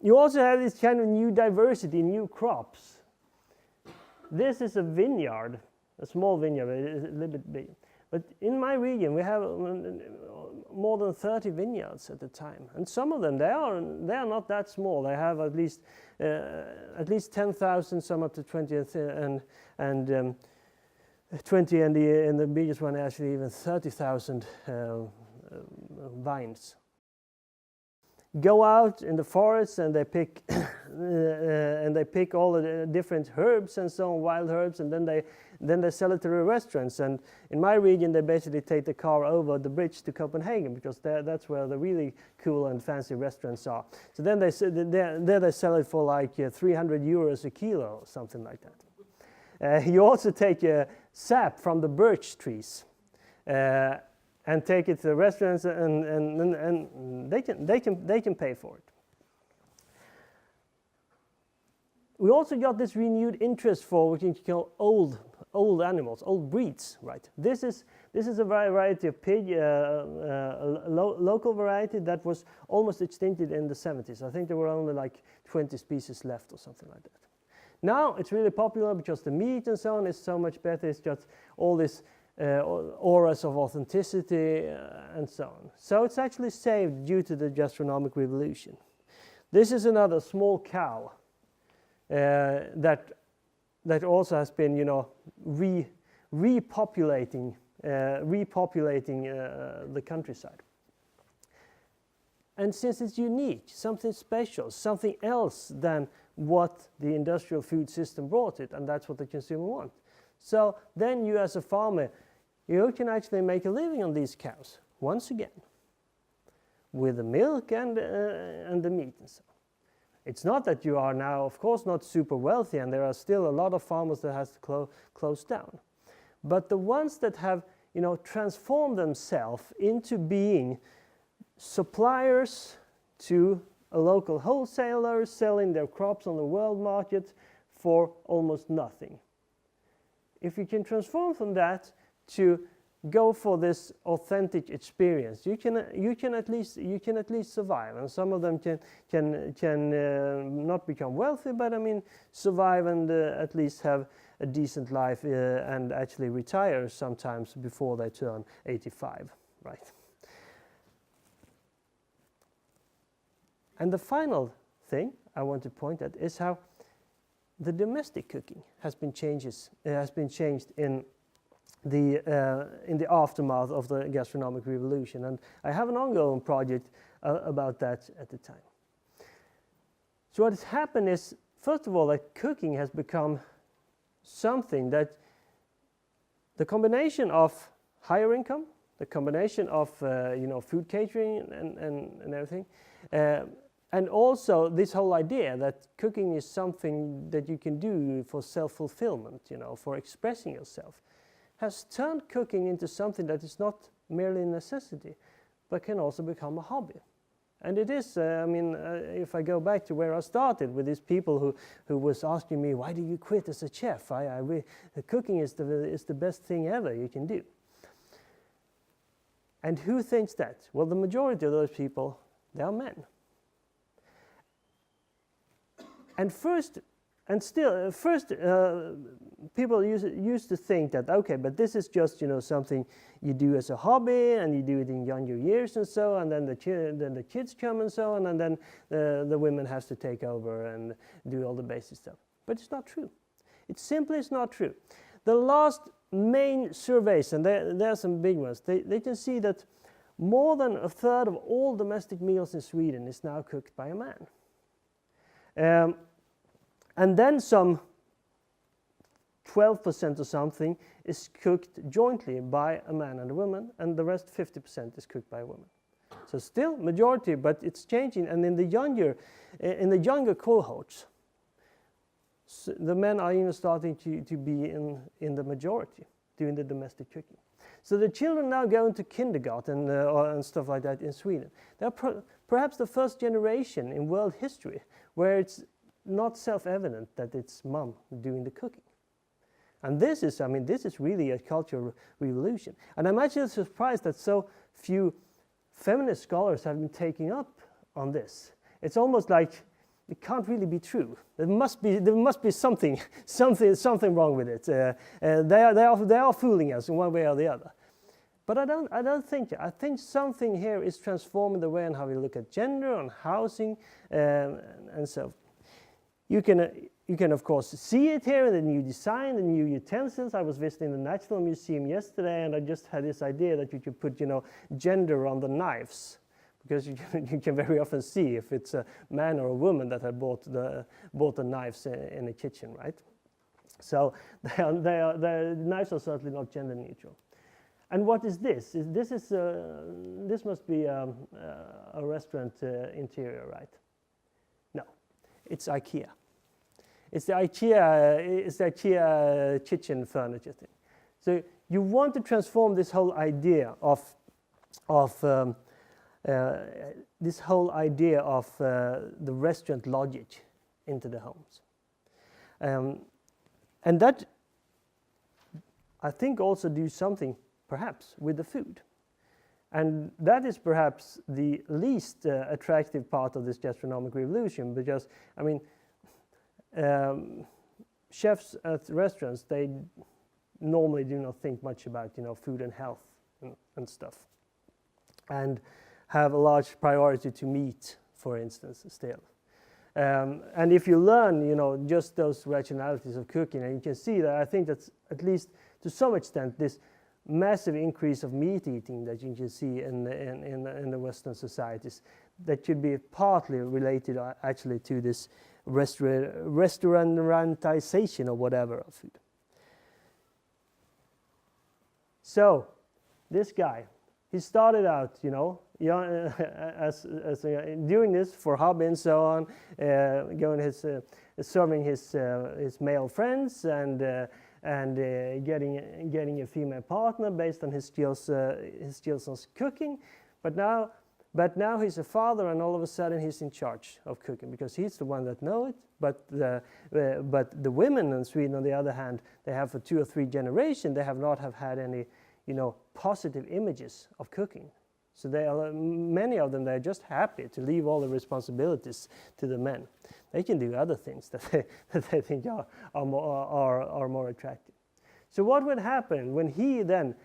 Speaker 1: You also have this kind of new diversity, new crops. This is a vineyard, a small vineyard, it's a little bit big. But in my region, we have more than 30 vineyards at the time, and some of them they are not that small. They have at least 10,000, some up to 20, and 20, and the biggest one actually even 30,000 vines. Go out in the forest and they pick all the different herbs and so on, wild herbs, and then they sell it to the restaurants. And in my region, they basically take the car over the bridge to Copenhagen, because that's where the really cool and fancy restaurants are. So then they sell it for like 300 euros a kilo or something like that. You also take sap from the birch trees. And take it to the restaurants, and they can pay for it. We also got this renewed interest for what you can call old animals, old breeds, right? This is a variety of pig, a local variety that was almost extincted in the 70s. I think there were only like 20 species left or something like that. Now it's really popular because the meat and so on is so much better. It's just all this auras of authenticity and so on. So it's actually saved due to the gastronomic revolution. This is another small cow that also has been, repopulating the countryside. And since it's unique, something special, something else than what the industrial food system brought it, and that's what the consumer wants. So then you as a farmer, you can actually make a living on these cows, once again, with the milk and the meat and so on. It's not that you are now, of course, not super wealthy, and there are still a lot of farmers that has to close down. But the ones that have, transformed themselves into being suppliers to a local wholesaler, selling their crops on the world market for almost nothing. If you can transform from that to go for this authentic experience, you can at least survive. And some of them can not become wealthy, but survive and at least have a decent life and actually retire sometimes before they turn 85, right? And the final thing I want to point at is how the domestic cooking has been changed in the aftermath of the gastronomic revolution, and I have an ongoing project about that at the time. So what has happened is, first of all, that cooking has become something that the combination of higher income, the combination of food catering and everything, and also this whole idea that cooking is something that you can do for self-fulfillment, for expressing yourself, has turned cooking into something that is not merely a necessity, but can also become a hobby. And it is, if I go back to where I started with these people who was asking me, why do you quit as a chef? Cooking is the best thing ever you can do. And who thinks that? Well, the majority of those people, they are men. And people used to think that, okay, but this is just something you do as a hobby, and you do it in younger years and so, and then the kids come and so on, and then the women have to take over and do all the basic stuff. But it's not true. It simply is not true. The last main surveys, and there are some big ones, they can see that more than a third of all domestic meals in Sweden is now cooked by a man. And then some 12% or something is cooked jointly by a man and a woman, and the rest 50% is cooked by a woman. So still majority, but it's changing. And in the younger cohorts, the men are even starting to be in the majority doing the domestic cooking. So the children now go into kindergarten and stuff like that in Sweden. They're perhaps the first generation in world history where it's not self-evident that it's mom doing the cooking. And this is really a cultural revolution. And I'm actually surprised that so few feminist scholars have been taking up on this. It's almost like it can't really be true. There must be something wrong with it. They are fooling us in one way or the other. But I don't think that. I think something here is transforming the way in how we look at gender and housing and so. You can of course see it here in the new design, the new utensils. I was visiting the National Museum yesterday, and I just had this idea that you could put gender on the knives, because you can very often see if it's a man or a woman that had bought the knives in the kitchen, right? So the knives are certainly not gender neutral. And what is this? This must be a restaurant interior, right? No, it's IKEA. It's the IKEA kitchen furniture thing. So you want to transform this whole idea of the restaurant logic into the homes, and that I think also do something perhaps with the food. And that is perhaps the least attractive part of this gastronomic revolution, because chefs at restaurants, they normally do not think much about food and health and stuff, and have a large priority to meat, for instance, still. And if you learn just those rationalities of cooking, and you can see that I think that's at least to some extent this massive increase of meat eating that you can see in the Western societies, that could be partly related actually to this restaurantization or whatever of food. So this guy, he started out as doing this for hobby and so on, serving his male friends and getting a female partner based on his skills on cooking, but now he's a father, and all of a sudden he's in charge of cooking because he's the one that knows it. But the women in Sweden, on the other hand, they have for 2 or 3 generations they have not had any positive images of cooking. So many of them, they're just happy to leave all the responsibilities to the men. They can do other things that they think are more attractive. So what would happen when he then,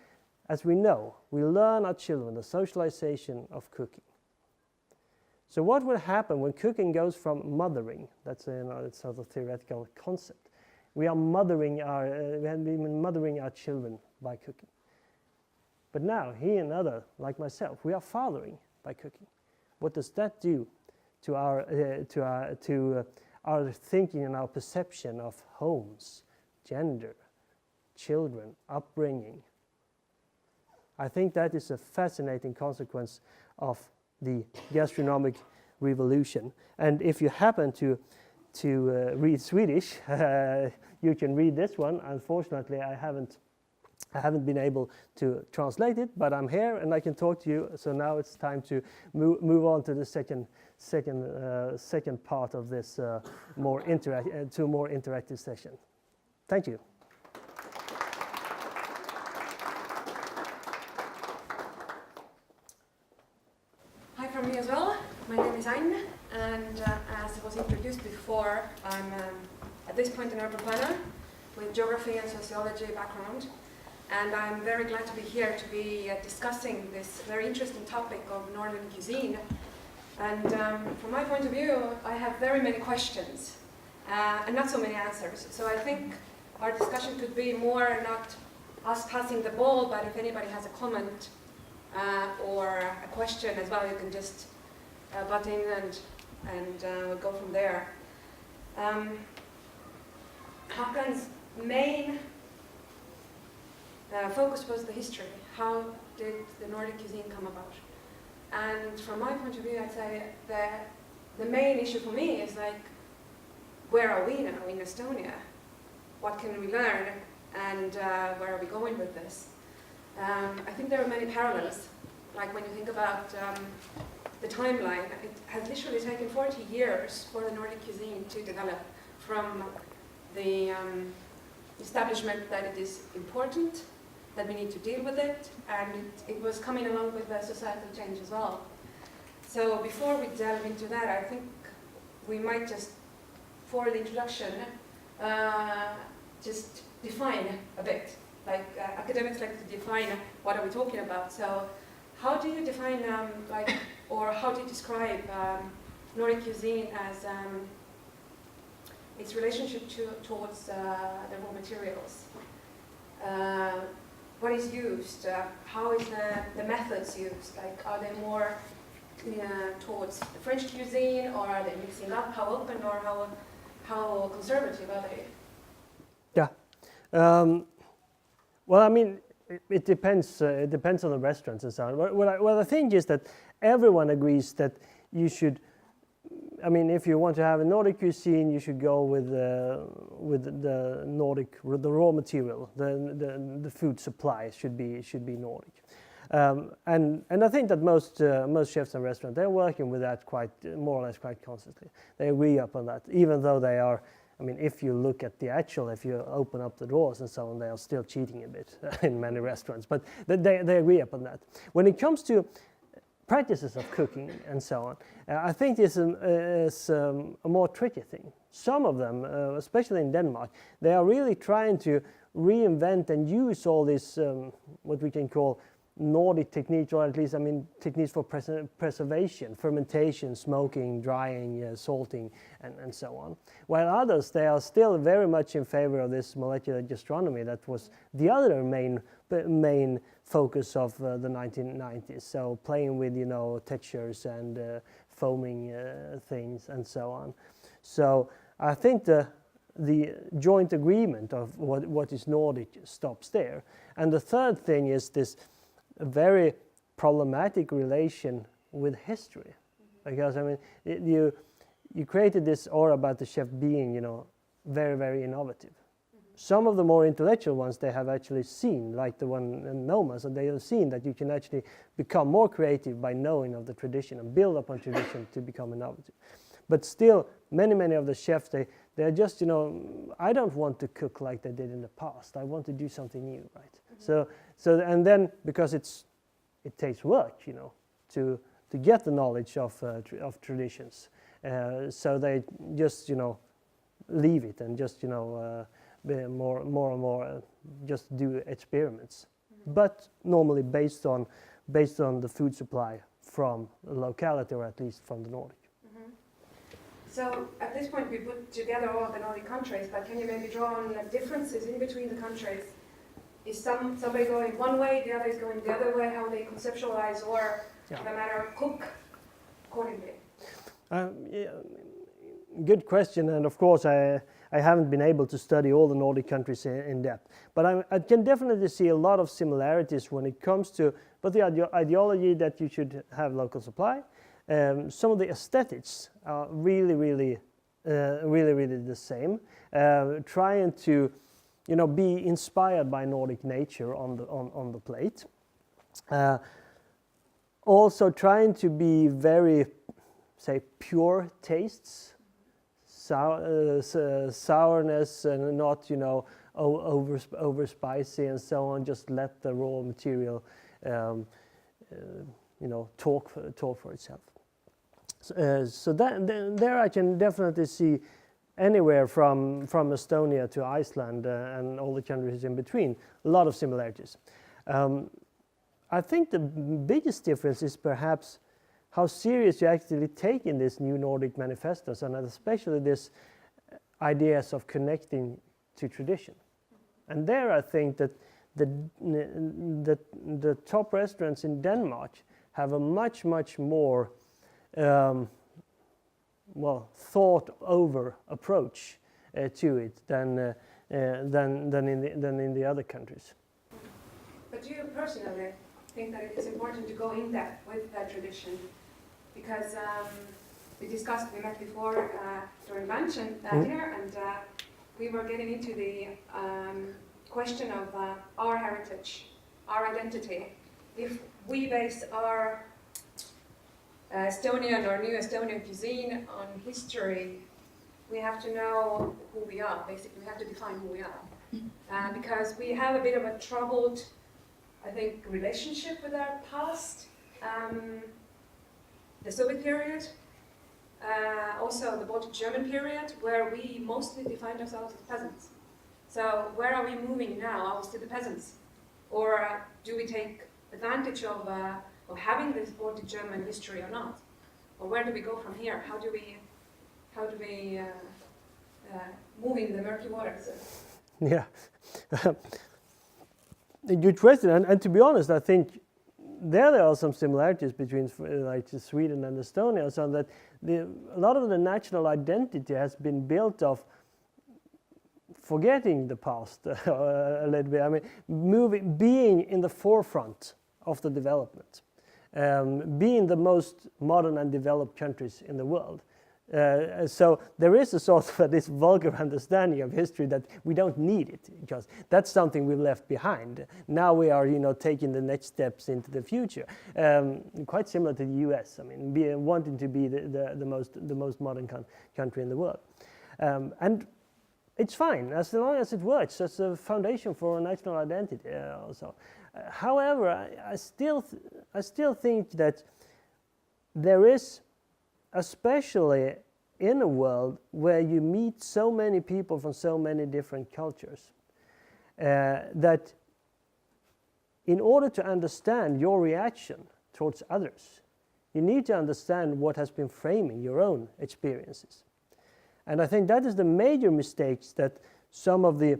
Speaker 1: as we know, we learn our children the socialization of cooking. So what would happen when cooking goes from mothering? That's it's sort of theoretical concept. We have been mothering our children by cooking. But now, he and others, like myself, we are fathering by cooking. What does that do to our thinking and our perception of homes, gender, children, upbringing. I think that is a fascinating consequence of the gastronomic revolution. And if you happen to read Swedish, you can read this one. Unfortunately, I haven't been able to translate it, but I'm here and I can talk to you. So now it's time to move on to the second part of this more interactive session. Thank you.
Speaker 2: Hi from me as well. My name is Aine, and as was introduced before, I'm at this point an urban planner with geography and sociology background, and I'm very glad to be here to be discussing this very interesting topic of Northern cuisine. And from my point of view, I have very many questions and not so many answers. So I think our discussion could be more not us passing the ball, but if anybody has a comment or a question as well, you can just butt in and we'll go from there. Hakan's main focus was the history. How did the Nordic cuisine come about? And from my point of view, I'd say the main issue for me is like, where are we now in Estonia? What can we learn? And where are we going with this? I think there are many parallels. Like when you think about the timeline, it has literally taken 40 years for the Nordic cuisine to develop from the establishment that it is important, that we need to deal with it, and it was coming along with the societal change as well. So before we delve into that, I think we might just, for the introduction, just define a bit. Like academics like to define what are we talking about. So how do you define, or how do you describe Nordic cuisine as its relationship towards the raw materials? What is used? How is the methods used? Like, are they more towards the French cuisine, or are they mixing up? How open or how conservative are they?
Speaker 1: Yeah. Well, I mean, it depends. It depends on the restaurants and so on. What I think is that everyone agrees that you should. I mean, if you want to have a Nordic cuisine, you should go with the Nordic, the raw material, the food supply should be Nordic, and I think that most chefs and restaurants, they're working with that more or less quite constantly. They agree upon that, even though they are. I mean, if you look at the actual, if you open up the drawers and so on, they are still cheating a bit in many restaurants. But they agree upon that. When it comes to practices of cooking and so on, I think this is a more tricky thing. Some of them, especially in Denmark, they are really trying to reinvent and use all this, what we can call Nordic techniques, or at least, I mean, techniques for preservation, fermentation, smoking, drying, salting, and so on. While others, they are still very much in favor of this molecular gastronomy that was the other main focus of the 1990s. So playing with, textures and foaming things and so on. So I think the joint agreement of what is Nordic stops there. And the third thing is this very problematic relation with history, because I mean you created this aura about the chef being very, very innovative. Some of the more intellectual ones they have actually seen, like the one in Nomas, and they have seen that you can actually become more creative by knowing of the tradition and build upon tradition to become innovative. But still, many of the chefs, they're just, I don't want to cook like they did in the past. I want to do something new, right? Mm-hmm. So and then because it takes work, to get the knowledge of traditions. So they just, leave it and just, be more and more just do experiments. Mm-hmm. But normally based on the food supply from the locality, or at least from the Nordic.
Speaker 2: So at this point we put together all the Nordic countries, but can you maybe draw on the differences in between the countries? Is somebody going one way, the other is going the other way, how they conceptualize, or no matter cook accordingly?
Speaker 1: Yeah, good question, and of course I haven't been able to study all the Nordic countries in depth, but I can definitely see a lot of similarities when it comes to both the ideology that you should have local supply. Some of the aesthetics are really the same. Trying to, be inspired by Nordic nature on the plate. Also trying to be very, say, pure tastes, sourness and not, over spicy and so on. Just let the raw material, talk for itself. So there I can definitely see anywhere from Estonia to Iceland and all the countries in between, a lot of similarities. I think the biggest difference is perhaps how serious you actually take in this new Nordic manifestos, and especially this ideas of connecting to tradition. And there I think that the top restaurants in Denmark have a much more thought over approach to it than in the other countries.
Speaker 2: But do you personally think that it is important to go in depth with that tradition? Because we met before during lunch and dinner, and we were getting into the question of our heritage, our identity. If we base our Estonian or new Estonian cuisine on history, we have to know who we are. Basically, we have to define who we are. Because we have a bit of a troubled, I think, relationship with our past. The Soviet period, also the Baltic German period, where we mostly defined ourselves as peasants. So where are we moving now? Are we still the peasants? Or do we take advantage of having this Baltic German history or not? Or where do we go from here? How do we move in the murky waters?
Speaker 1: Yeah, a good question. And to be honest, I think there are some similarities between Sweden and Estonia, so that a lot of the national identity has been built of forgetting the past a little bit. I mean, being in the forefront of the development, being the most modern and developed countries in the world. So there is a sort of this vulgar understanding of history that we don't need it, because that's something we've left behind. Now we are, taking the next steps into the future. Quite similar to the U.S. I mean, wanting to be the most modern country in the world, and it's fine as long as it works as a foundation for a national identity. Also, however, I still think that there is, especially in a world where you meet so many people from so many different cultures, that in order to understand your reaction towards others, you need to understand what has been framing your own experiences. And I think that is the major mistakes that some of the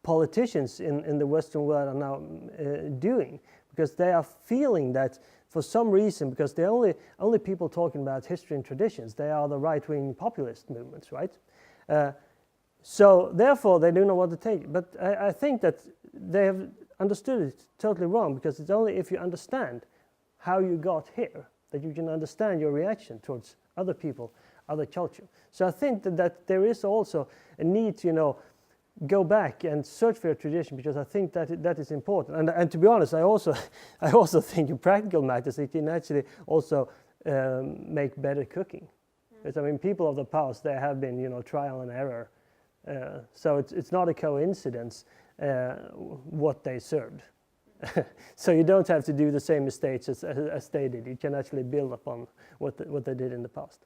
Speaker 1: politicians in the Western world are now doing, because they are feeling that for some reason, because the only people talking about history and traditions, they are the right-wing populist movements, right? So therefore, they do not want to take it. But I think that they have understood it totally wrong, because it's only if you understand how you got here that you can understand your reaction towards other people, other culture. So I think that there is also a need to, go back and search for your tradition, because I think that is important. And to be honest, I also think in practical matters it can actually also make better cooking. Because I mean, people of the past, they have been trial and error, so it's not a coincidence what they served. So you don't have to do the same mistakes as they did. You can actually build upon what they did in the past.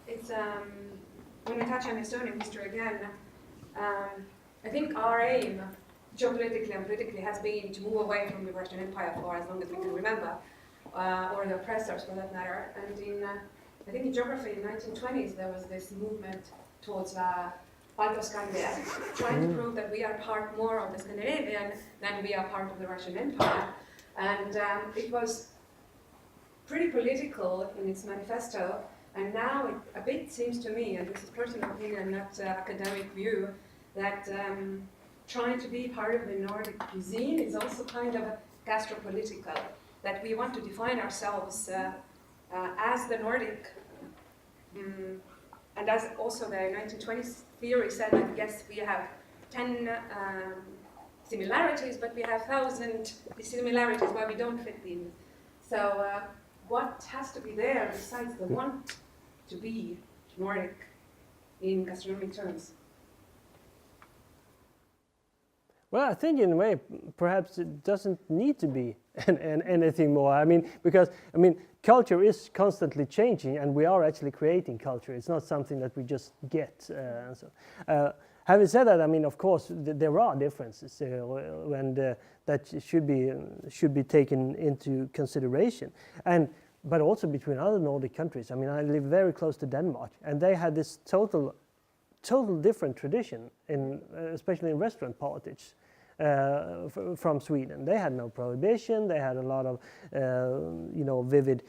Speaker 2: It's when we touch on Estonian history again, I think our aim, geopolitically and politically, has been to move away from the Russian Empire for as long as we can remember, or the oppressors for that matter. And I think in geography in the 1920s there was this movement towards Baltoscandia, trying to prove that we are part more of the Scandinavian than we are part of the Russian Empire. And it was pretty political in its manifesto, and now it a bit seems to me, and this is personal opinion, not academic view, that trying to be part of the Nordic cuisine is also kind of gastropolitical, that we want to define ourselves as the Nordic, and as also the 1920s theory said, that yes, we have 10 similarities, but we have 1,000 dissimilarities where we don't fit in. So what has to be there besides the want to be Nordic in gastronomic terms?
Speaker 1: Well, I think in a way, perhaps it doesn't need to be anything more. I mean, because culture is constantly changing, and we are actually creating culture. It's not something that we just get. Having said that, I mean, of course, there are differences, and that should be taken into consideration. But also between other Nordic countries. I mean, I live very close to Denmark, and they had this total different tradition, especially in restaurant politics, from Sweden. They had no prohibition. They had a lot of, vivid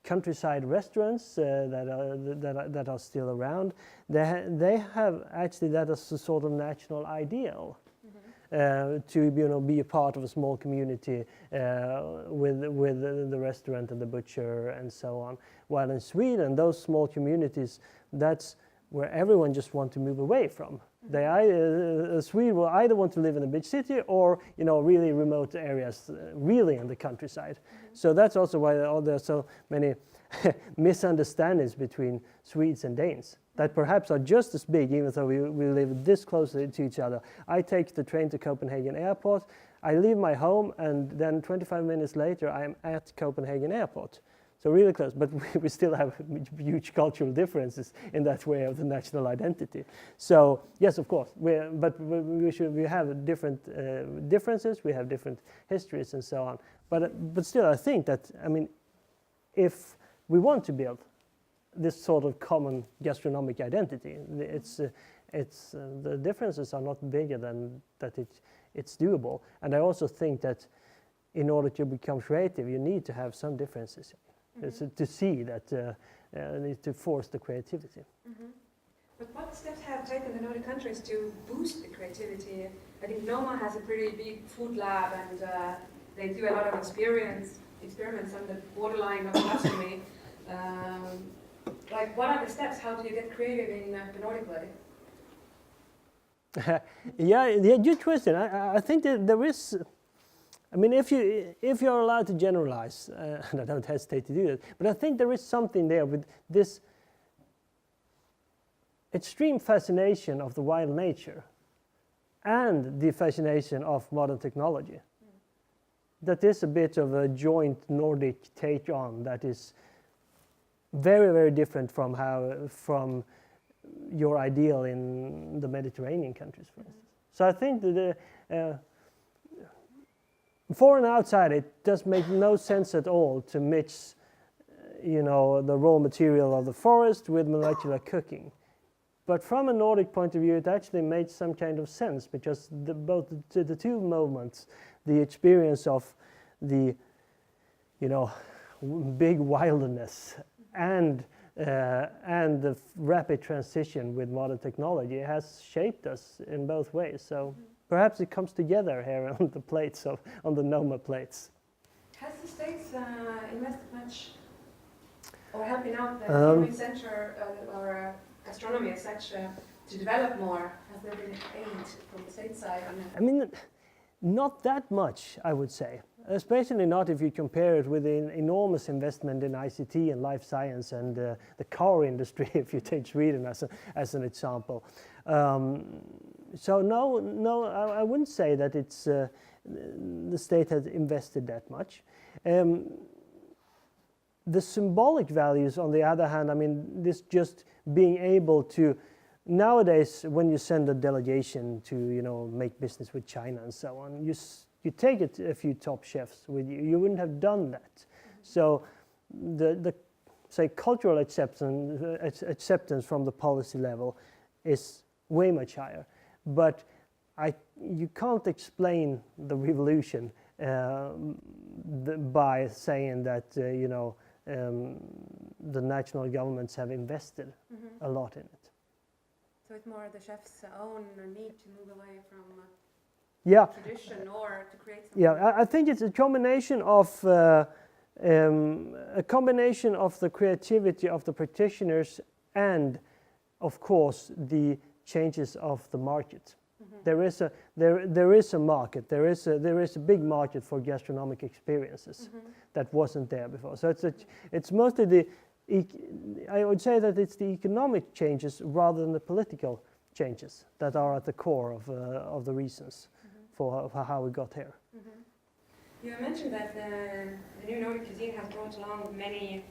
Speaker 1: countryside restaurants that are still around. They have actually that as a sort of national ideal. To be a part of a small community with the restaurant and the butcher and so on. While in Sweden, those small communities, that's where everyone just wants to move away from. A Swede will either want to live in a big city or really remote areas, really in the countryside. So that's also why there are so many misunderstandings between Swedes and Danes that perhaps are just as big, even though we live this close to each other. I take the train to Copenhagen Airport, I leave my home, and then 25 minutes later I am at Copenhagen Airport. So really close, but we still have huge cultural differences in that way of the national identity. So yes, of course, we have different differences, we have different histories and so on. But still, I think that, I mean, if we want to build this sort of common gastronomic identity, the differences are not bigger than that it's doable. And I also think that in order to become creative, you need to have some differences. To see that, to force the creativity.
Speaker 2: But what steps have taken the Nordic countries to boost the creativity? I think Noma has a pretty big food lab, and they do a lot of experiments on the borderline of gastronomy. What are the steps? How do you get creative in the Nordic way?
Speaker 1: Yeah, good question. I think that there is. I mean, if you're allowed to generalize, and I don't hesitate to do that, but I think there is something there with this extreme fascination of the wild nature and the fascination of modern technology. That is a bit of a joint Nordic take on that is very, very different from your ideal in the Mediterranean countries, for instance. So I think that for an outsider, it does make no sense at all to mix, the raw material of the forest with molecular cooking. But from a Nordic point of view, it actually made some kind of sense, because both the two moments, the experience of the, big wilderness and the rapid transition with modern technology has shaped us in both ways. So. Perhaps it comes together here on the plates on the Noma plates.
Speaker 2: Has the States invested much, or helping out the Culinary Center or gastronomy as such to develop more? Has there been aid from the state side on that?
Speaker 1: I mean, not that much, I would say. Especially not if you compare it with the enormous investment in ICT and life science and the car industry, if you take Sweden as an example. So no, I wouldn't say that it's the state has invested that much. The symbolic values, on the other hand, I mean, this just being able to, nowadays, when you send a delegation to, make business with China and so on, you take a few top chefs with you. You wouldn't have done that. So the say cultural acceptance from the policy level is way much higher. But you can't explain the revolution by saying that the national governments have invested a lot in it.
Speaker 2: So it's more the chef's own need to move away from
Speaker 1: Yeah.
Speaker 2: tradition or to create something.
Speaker 1: Yeah, I think it's a combination of the creativity of the practitioners and, of course, the changes of the market. There is a market. There is a big market for gastronomic experiences that wasn't there before. So it's mostly I would say that it's the economic changes rather than the political changes that are at the core of the reasons for how we got here.
Speaker 2: You mentioned that the new Nordic cuisine has brought along many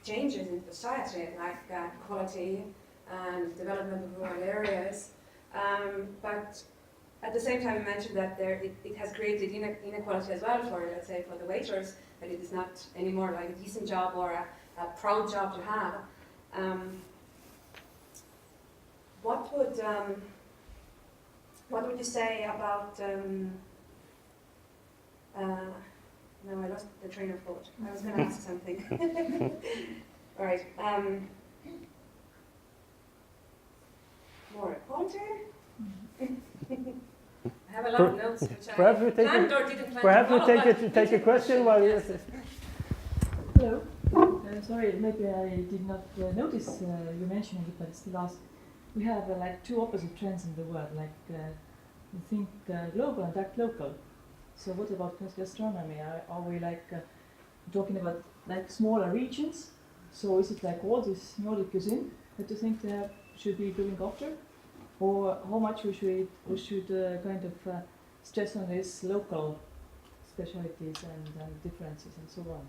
Speaker 2: changes in society, like quality and development of rural areas. But at the same time, you mentioned that it has created inequality as well for, let's say, for the waiters, that it is not anymore like a decent job or a proud job to have. What would you say about? No, I lost the train of thought. I was going to ask something. All right. More equality. I have a lot of notes which
Speaker 1: perhaps
Speaker 2: I
Speaker 1: we take
Speaker 2: planned or didn't plan.
Speaker 1: Perhaps
Speaker 2: to
Speaker 1: we
Speaker 2: follow,
Speaker 1: take a question while you.
Speaker 3: Hello. Sorry, maybe I did not notice you mentioning it, but it's the last. We have like two opposite trends in the world, like you think global and act local. So what about gastronomy? Are we like talking about like smaller regions? So is it like all this Nordic cuisine that you think they should be going after? Or how much we should kind of stress on these local specialities and differences and so on?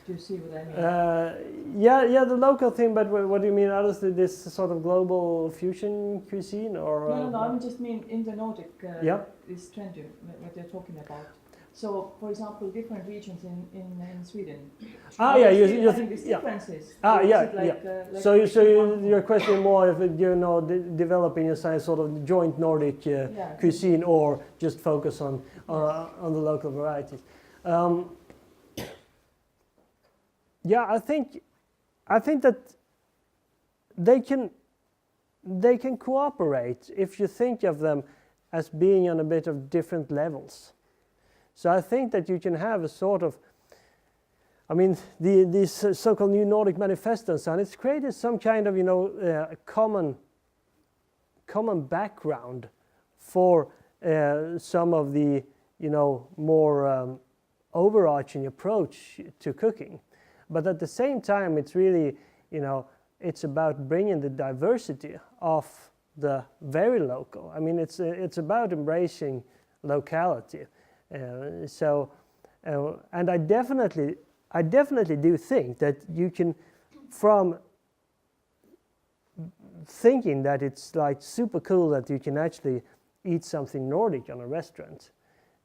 Speaker 3: Do you see what I mean?
Speaker 1: Yeah, the local thing, but what do you mean? Others, this sort of global fusion cuisine, or?
Speaker 3: No, I just mean in the Nordic, this trend what you're talking about. So, for example, different regions in Sweden.
Speaker 1: You
Speaker 3: think these differences.
Speaker 1: So your question more if developing a sort of joint Nordic cuisine, or just focus on the local varieties. I think that they can cooperate if you think of them as being on a bit of different levels. So I think that you can have a sort of, these so-called new Nordic manifestos, and it's created some kind of common background for some of the more overarching approach to cooking. But at the same time, it's really, it's about bringing the diversity of the very local. It's about embracing locality. And I definitely do think that you can, from thinking that it's like super cool that you can actually eat something Nordic on a restaurant,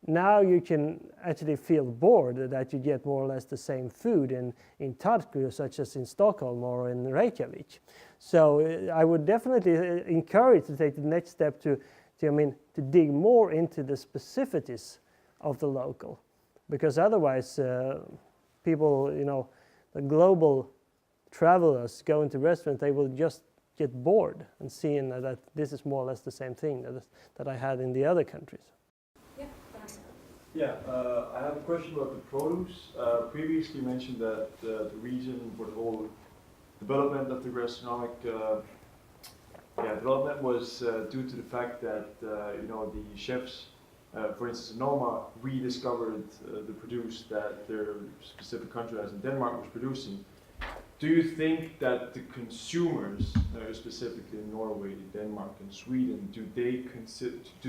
Speaker 1: now you can actually feel bored that you get more or less the same food in Turku, such as in Stockholm or in Reykjavik. So I would definitely encourage to take the next step to dig more into the specificities of the local, because otherwise people, the global travelers going to restaurants, they will just get bored and seeing that this is more or less the same thing that I had in the other countries.
Speaker 4: Yeah, I have a question about the produce. Previously you mentioned that the reason for the whole development of the gastronomic development was due to the fact that the chefs, for instance, in Noma, rediscovered the produce that their specific country, as in Denmark, was producing. Do you think that the consumers, specifically in Norway, Denmark, and Sweden, do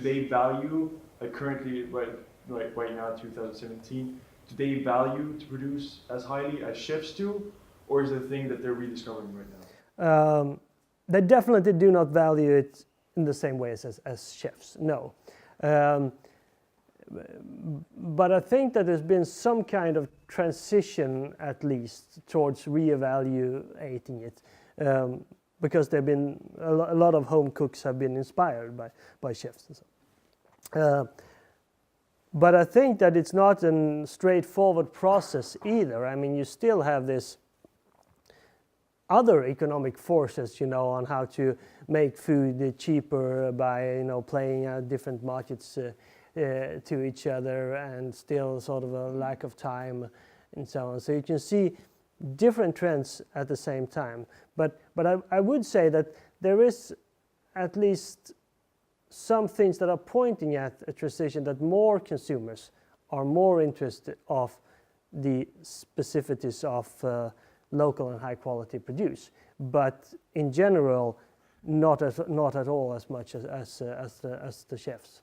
Speaker 4: they value, like currently, right now, 2017, do they value to produce as highly as chefs do, or is it a thing that they're rediscovering right now?
Speaker 1: They definitely do not value it in the same way as chefs, no. But I think that there's been some kind of transition, at least, towards re-evaluating it, because there've been a lot of home cooks have been inspired by chefs and so. But I think that it's not a straightforward process either. I mean, you still have this other economic forces, on how to make food cheaper by, playing out different markets to each other, and still sort of a lack of time and so on. So you can see different trends at the same time. But I would say that there is at least some things that are pointing at a transition, that more consumers are more interested of the specificities of local and high quality produce, but in general not at all as much as the chefs.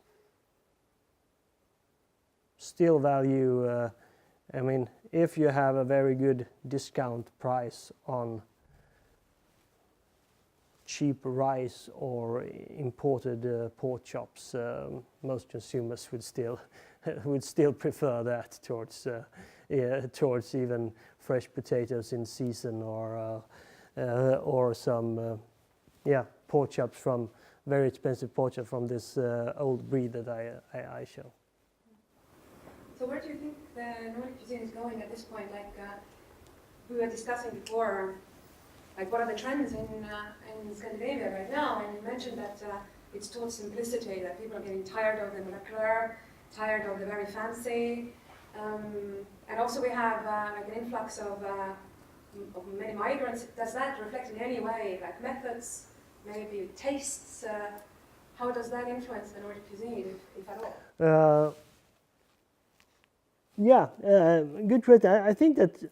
Speaker 1: Still value, I mean, if you have a very good discount price on cheap rice or imported pork chops, most consumers would still prefer that towards even fresh potatoes in season, or some pork chops from very expensive pork chops from this old breed that I show.
Speaker 2: So where do you think the Nordic cuisine is going at this point? Like we were discussing before, like what are the trends in Scandinavia right now? And you mentioned that it's towards simplicity, that people are getting tired of the molecular, tired of the very fancy. And also we have like an influx of many migrants. Does that reflect in any way, like methods, maybe tastes? How does that influence the Nordic cuisine, if at all?
Speaker 1: Good question. I think that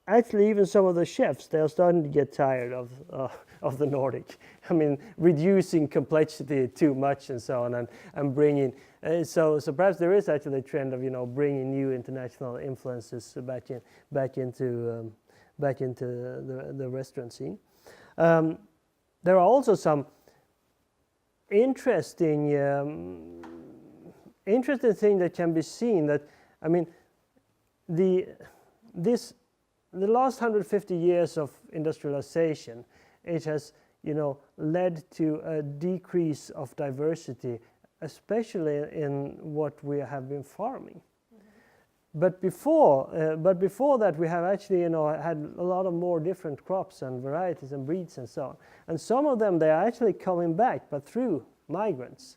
Speaker 1: actually even some of the chefs, they are starting to get tired of the Nordic. I mean, reducing complexity too much and so on, and bringing. So perhaps there is actually a trend of bringing new international influences back into the restaurant scene. There are also some interesting thing that can be seen. That I mean, the last 150 years of industrialization, it has led to a decrease of diversity, especially in what we have been farming. Mm-hmm. But before that, we have actually had a lot of more different crops and varieties and breeds and so on. And some of them, they are actually coming back, but through migrants.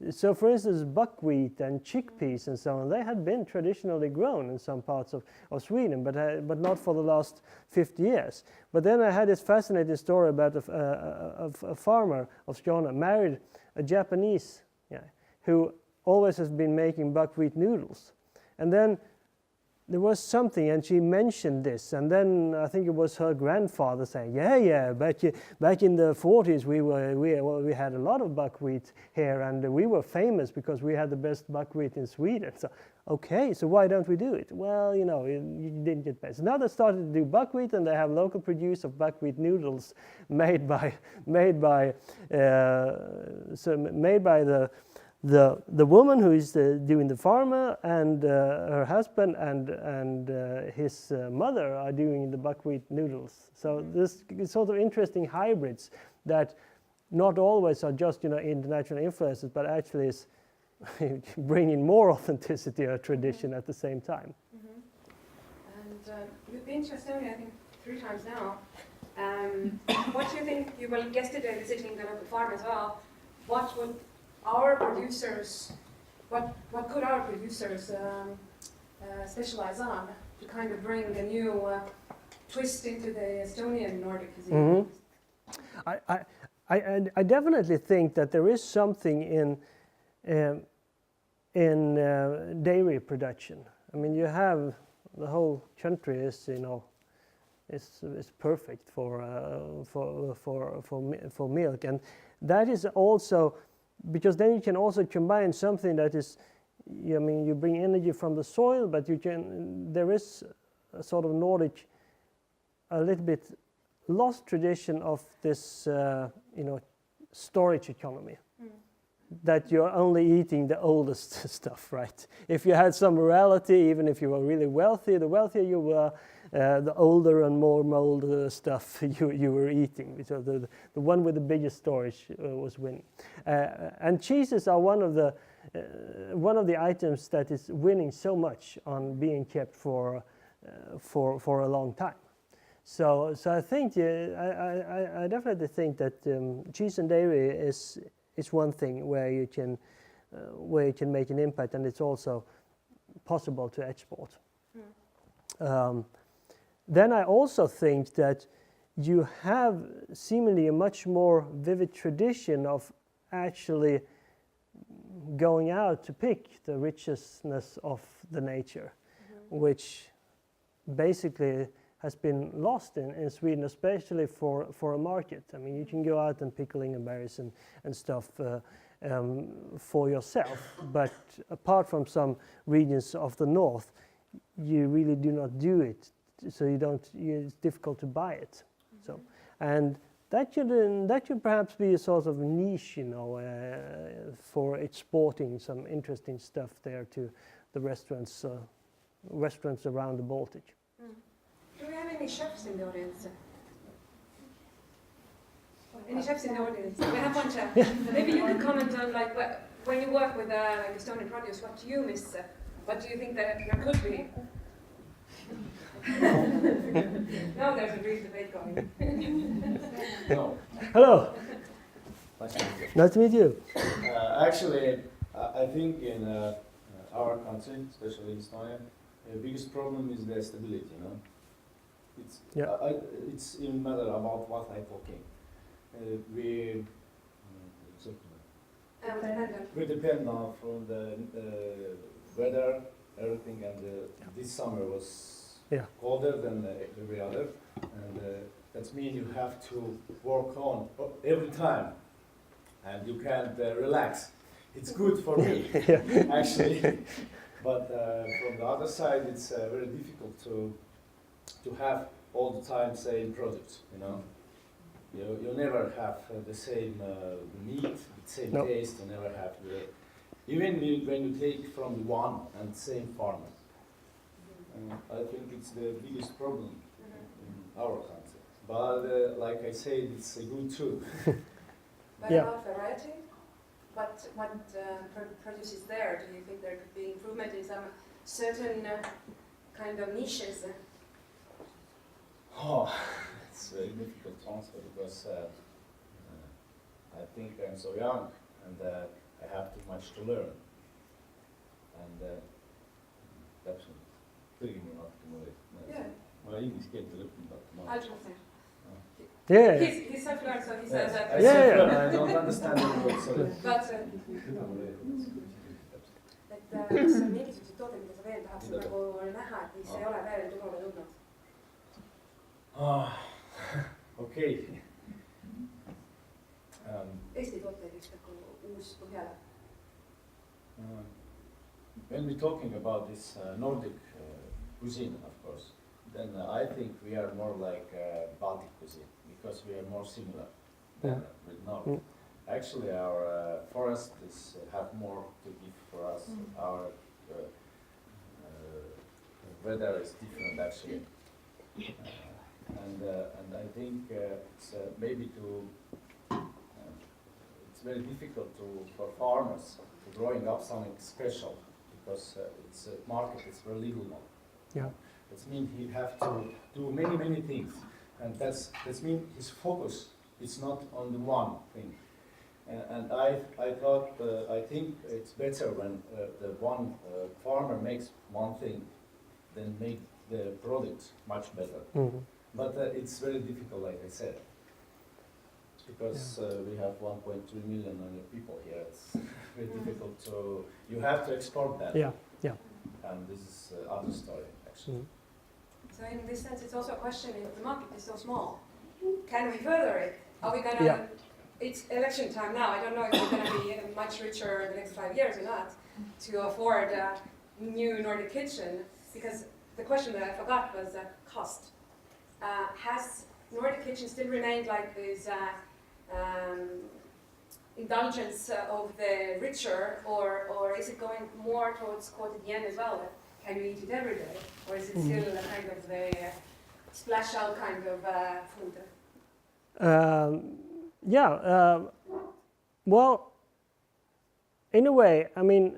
Speaker 1: So, for instance, buckwheat and chickpeas and so on, they had been traditionally grown in some parts of Sweden, but not for the last 50 years. But then I had this fascinating story about a farmer of Skåne married a Japanese guy who always has been making buckwheat noodles. And then there was something, and she mentioned this, and then I think it was her grandfather saying, back in the 40s we had a lot of buckwheat here, and we were famous because we had the best buckwheat in Sweden. So okay, so why don't we do it? Well, you didn't get paid. So now they started to do buckwheat, and they have local produce of buckwheat noodles made by the woman who is doing the farmer, and her husband and his mother are doing the buckwheat noodles. So this sort of interesting hybrids that not always are just international influences, but actually is bringing more authenticity or tradition at the same time.
Speaker 2: Mm-hmm. And you've been to Estonia, I think, 3 times now. What do you think? You were yesterday visiting the local farm as well. What would our producers, what could our producers specialize on to kind of bring a new twist into the Estonian Nordic cuisine?
Speaker 1: Mm-hmm. I definitely think that there is something in dairy production. I mean, you have the whole country is is perfect for milk, and that is also. Because then you can also combine something that is, you bring energy from the soil, but there is a sort of Nordic, a little bit lost tradition of this, storage economy. Mm. That you're only eating the oldest stuff, right? If you had some morality, even if you were really wealthy, the wealthier you were, the older and more mold stuff you were eating. So the one with the biggest storage was winning. And cheeses are one of the one of the items that is winning so much on being kept for a long time. So I think I definitely think that cheese and dairy is one thing where you can make an impact, and it's also possible to export. Then I also think that you have seemingly a much more vivid tradition of actually going out to pick the richness of the nature, which basically has been lost in Sweden, especially for a market. I mean, you can go out and pick lingonberries and stuff for yourself, but apart from some regions of the north, you really do not do it. So it's difficult to buy it. So, and that should perhaps be a sort of niche, for exporting some interesting stuff there to the restaurants around the Baltic.
Speaker 2: Do we have any chefs in the audience? Any chefs in the audience? We have one chef. Maybe you could comment on when you work with Estonian produce, what do you miss? What do you think that there could be? Now there's a brief debate going.
Speaker 5: No.
Speaker 1: Hello.
Speaker 5: Nice to meet you.
Speaker 1: Nice to meet you.
Speaker 5: Actually, I think in our country, especially in Estonia, the biggest problem is the stability. It's even matter about what I'm talking. We depend on from the weather, everything, and this summer was colder than every other, and that means you have to work on every time, and you can't relax. It's good for me, actually, but from the other side, it's very difficult to have all the time same product. You never have the same meat, same taste. You never have even when you take from one and same farmer. I think it's the biggest problem in our country. But like I said, it's good too.
Speaker 2: But about variety, what produce is there? Do you think there could be improvement in some certain kind of niches?
Speaker 5: Oh, it's very difficult to answer because I think I'm so young and I have too much to learn. And that's pretty much my English can't look much.
Speaker 1: Yeah.
Speaker 2: He's self-learned, so he says that.
Speaker 5: I don't understand the word, sorry.
Speaker 2: Kas on mingisugused tooted, mida sa veel tahaksid nagu näha, et mis ei ole veel turule jõudnud?
Speaker 5: Okei.
Speaker 2: Eesti tooteid üks nagu uus Põhjala.
Speaker 5: When we're talking about this Nordic cuisine, of course, then I think we are more like Baltic cuisine because we are more similar with Nordic. Actually, our forests have more to give for us. Our weather is different, actually, and I think it's maybe it's very difficult for farmers to growing up something special because its market is very little now.
Speaker 1: Yeah.
Speaker 5: That means he have to do many things, and that means his focus is not on the one thing. And I think it's better when the one farmer makes one thing than make the product much better. But it's very difficult, like I said, because we have 1.3 million people here. It's very difficult to. You have to export that.
Speaker 1: Yeah.
Speaker 5: And this is other story, actually.
Speaker 2: So in this sense, it's also a question if the market is so small. Can we further it? Are we gonna?
Speaker 1: Yeah.
Speaker 2: It's election time now. I don't know if we're going to be much richer in the next 5 years or not to afford a new Nordic kitchen. Because the question that I forgot was cost. Has Nordic kitchen still remained like this indulgence of the richer, or is it going more towards quotidian as well? Can you eat it every day, or is it still a kind of the splash out kind of food?
Speaker 1: Well, in a way, I mean,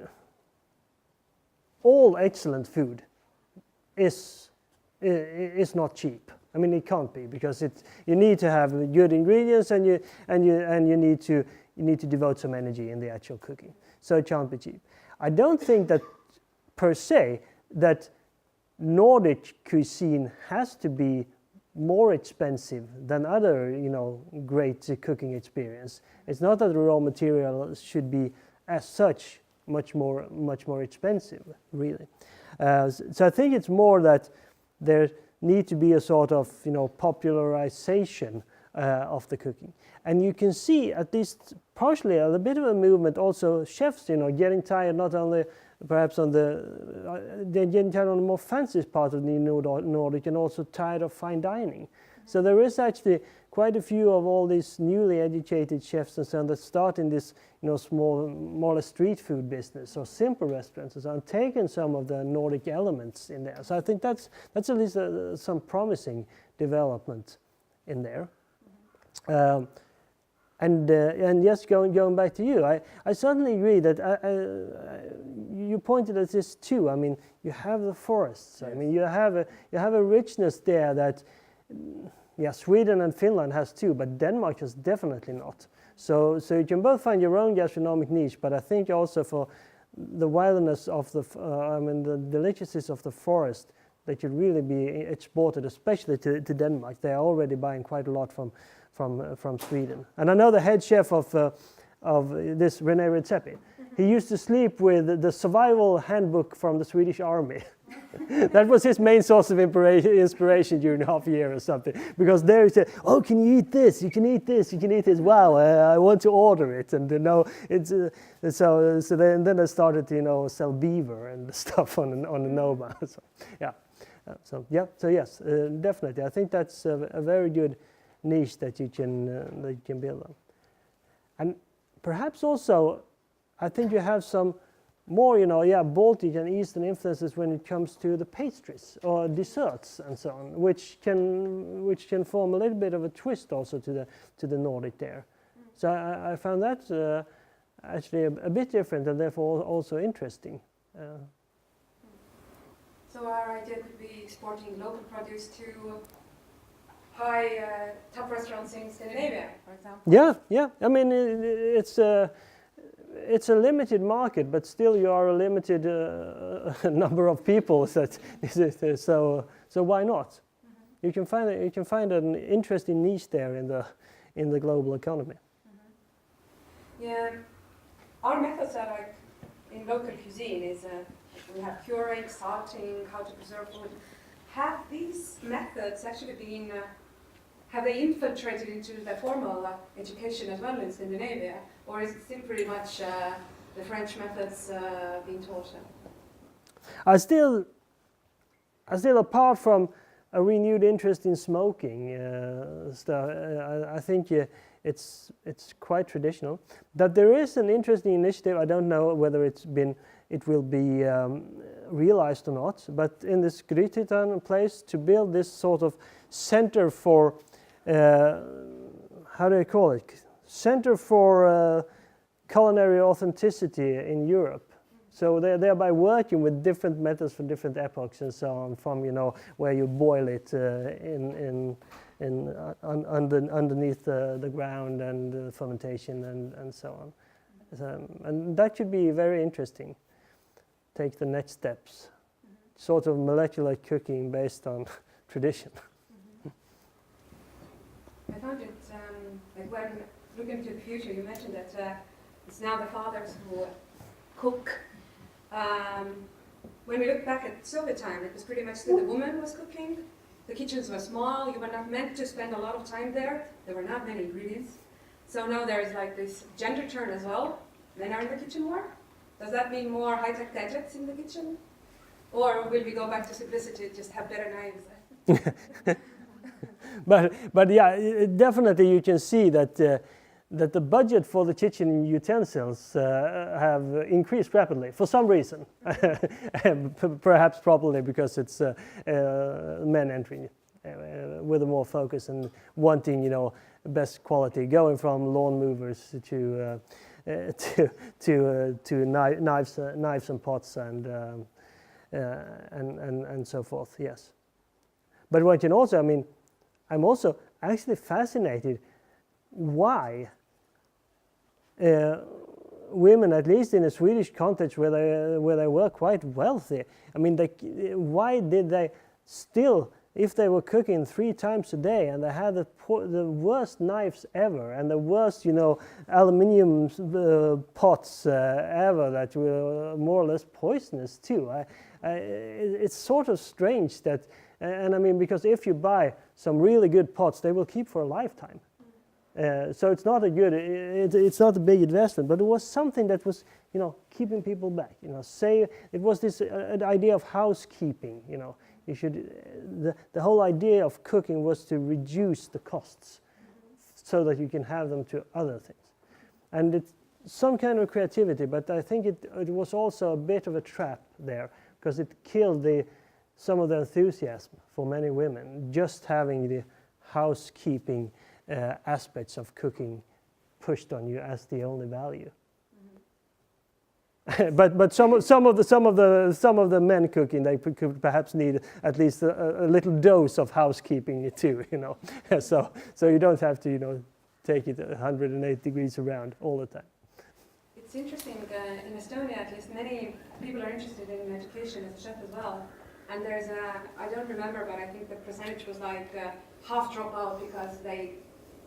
Speaker 1: all excellent food is not cheap. I mean, it can't be, because you need to have good ingredients, and you need to devote some energy in the actual cooking. So it can't be cheap. I don't think that per se that Nordic cuisine has to be more expensive than other, great cooking experience. It's not that the raw material should be as such much more expensive, really. So I think it's more that there need to be a sort of popularization of the cooking, and you can see at least partially a bit of a movement. Also, chefs, getting tired not only perhaps on they're getting tired on the more fancy part of the Nordic, and also tired of fine dining. So there is actually quite a few of all these newly educated chefs and so on that start in this small, more or less street food business or simple restaurants and so on, taking some of the Nordic elements in there. So I think that's at least some promising development in there. And yes, going back to you, I certainly agree that you pointed at this too. I mean, you have the forests. Yes. I mean, you have a richness there that, Sweden and Finland has too, but Denmark has definitely not. So you can both find your own gastronomic niche, but I think also for the wildness of the deliciousness of the forest, that should really be exported, especially to Denmark. They are already buying quite a lot from Sweden. And I know the head chef of this, René Redzepi. He used to sleep with the survival handbook from the Swedish army. That was his main source of inspiration during half a year or something. Because there he said, "Oh, can you eat this? You can eat this. You can eat this. Wow, I want to order it." And it's so then I started to sell beaver and stuff on the Noma. So yeah, so yes, definitely. I think that's a very good niche that you can build on. And perhaps also, I think you have some more, Baltic and Eastern influences when it comes to the pastries or desserts and so on, which can form a little bit of a twist also to the Nordic there. So I found that actually a bit different and therefore also interesting.
Speaker 2: So our idea could be exporting local produce to high top restaurants in Scandinavia, for example.
Speaker 1: Yeah. I mean, it's a limited market, but still you are a limited number of people. So why not? Mm-hmm. You can find an interesting niche there in the global economy.
Speaker 2: Mm-hmm. Yeah, our methods are like in local cuisine is we have curing, salting, how to preserve food. Have these methods actually been have they infiltrated into the formal education as well in Scandinavia, or is it still pretty much the French methods being taught?
Speaker 1: I still, apart from a renewed interest in smoking stuff, I think it's quite traditional. That there is an interesting initiative. I don't know whether it will be realized or not. But in this Grythyttan place, to build this sort of center for how do you call it? Center for culinary authenticity in Europe. So they're thereby working with different methods for different epochs and so on, from where you boil it underneath the ground and fermentation and so on. And that should be very interesting. Take the next steps, sort of molecular cooking based on tradition.
Speaker 2: I found it, like when looking to the future, you mentioned that it's now the fathers who cook. When we look back at Soviet time, it was pretty much still the woman was cooking. The kitchens were small, you were not meant to spend a lot of time there. There were not many ingredients. So now there's like this gender turn as well. Men are in the kitchen more. Does that mean more high-tech gadgets in the kitchen? Or will we go back to simplicity, just have better knives?
Speaker 1: But yeah, definitely you can see that the budget for the kitchen utensils have increased rapidly for some reason. Perhaps probably because it's men entering with a more focus and wanting best quality, going from lawn movers to knives and pots and so forth. Yes, but one can also, I mean, I'm also actually fascinated why women, at least in a Swedish context where they were quite wealthy, I mean, why did they still, if they were cooking 3 times a day and they had the worst knives ever and the worst, aluminium pots ever that were more or less poisonous too. It's sort of strange that, and I mean, because if you buy some really good pots, they will keep for a lifetime. So it's not it's not a big investment, but it was something that was, keeping people back. Say it was this idea of housekeeping. You should. The whole idea of cooking was to reduce the costs, so that you can have them to other things, and it's some kind of creativity. But I think it was also a bit of a trap there, because it killed some of the enthusiasm for many women, just having the housekeeping aspects of cooking pushed on you as the only value. But some of the men cooking, they could perhaps need at least a little dose of housekeeping too, So you don't have to take it 108 degrees around all the time.
Speaker 2: It's interesting, in Estonia at least, many people are interested in education as a chef as well. And there's I don't remember, but I think the percentage was like half dropout because they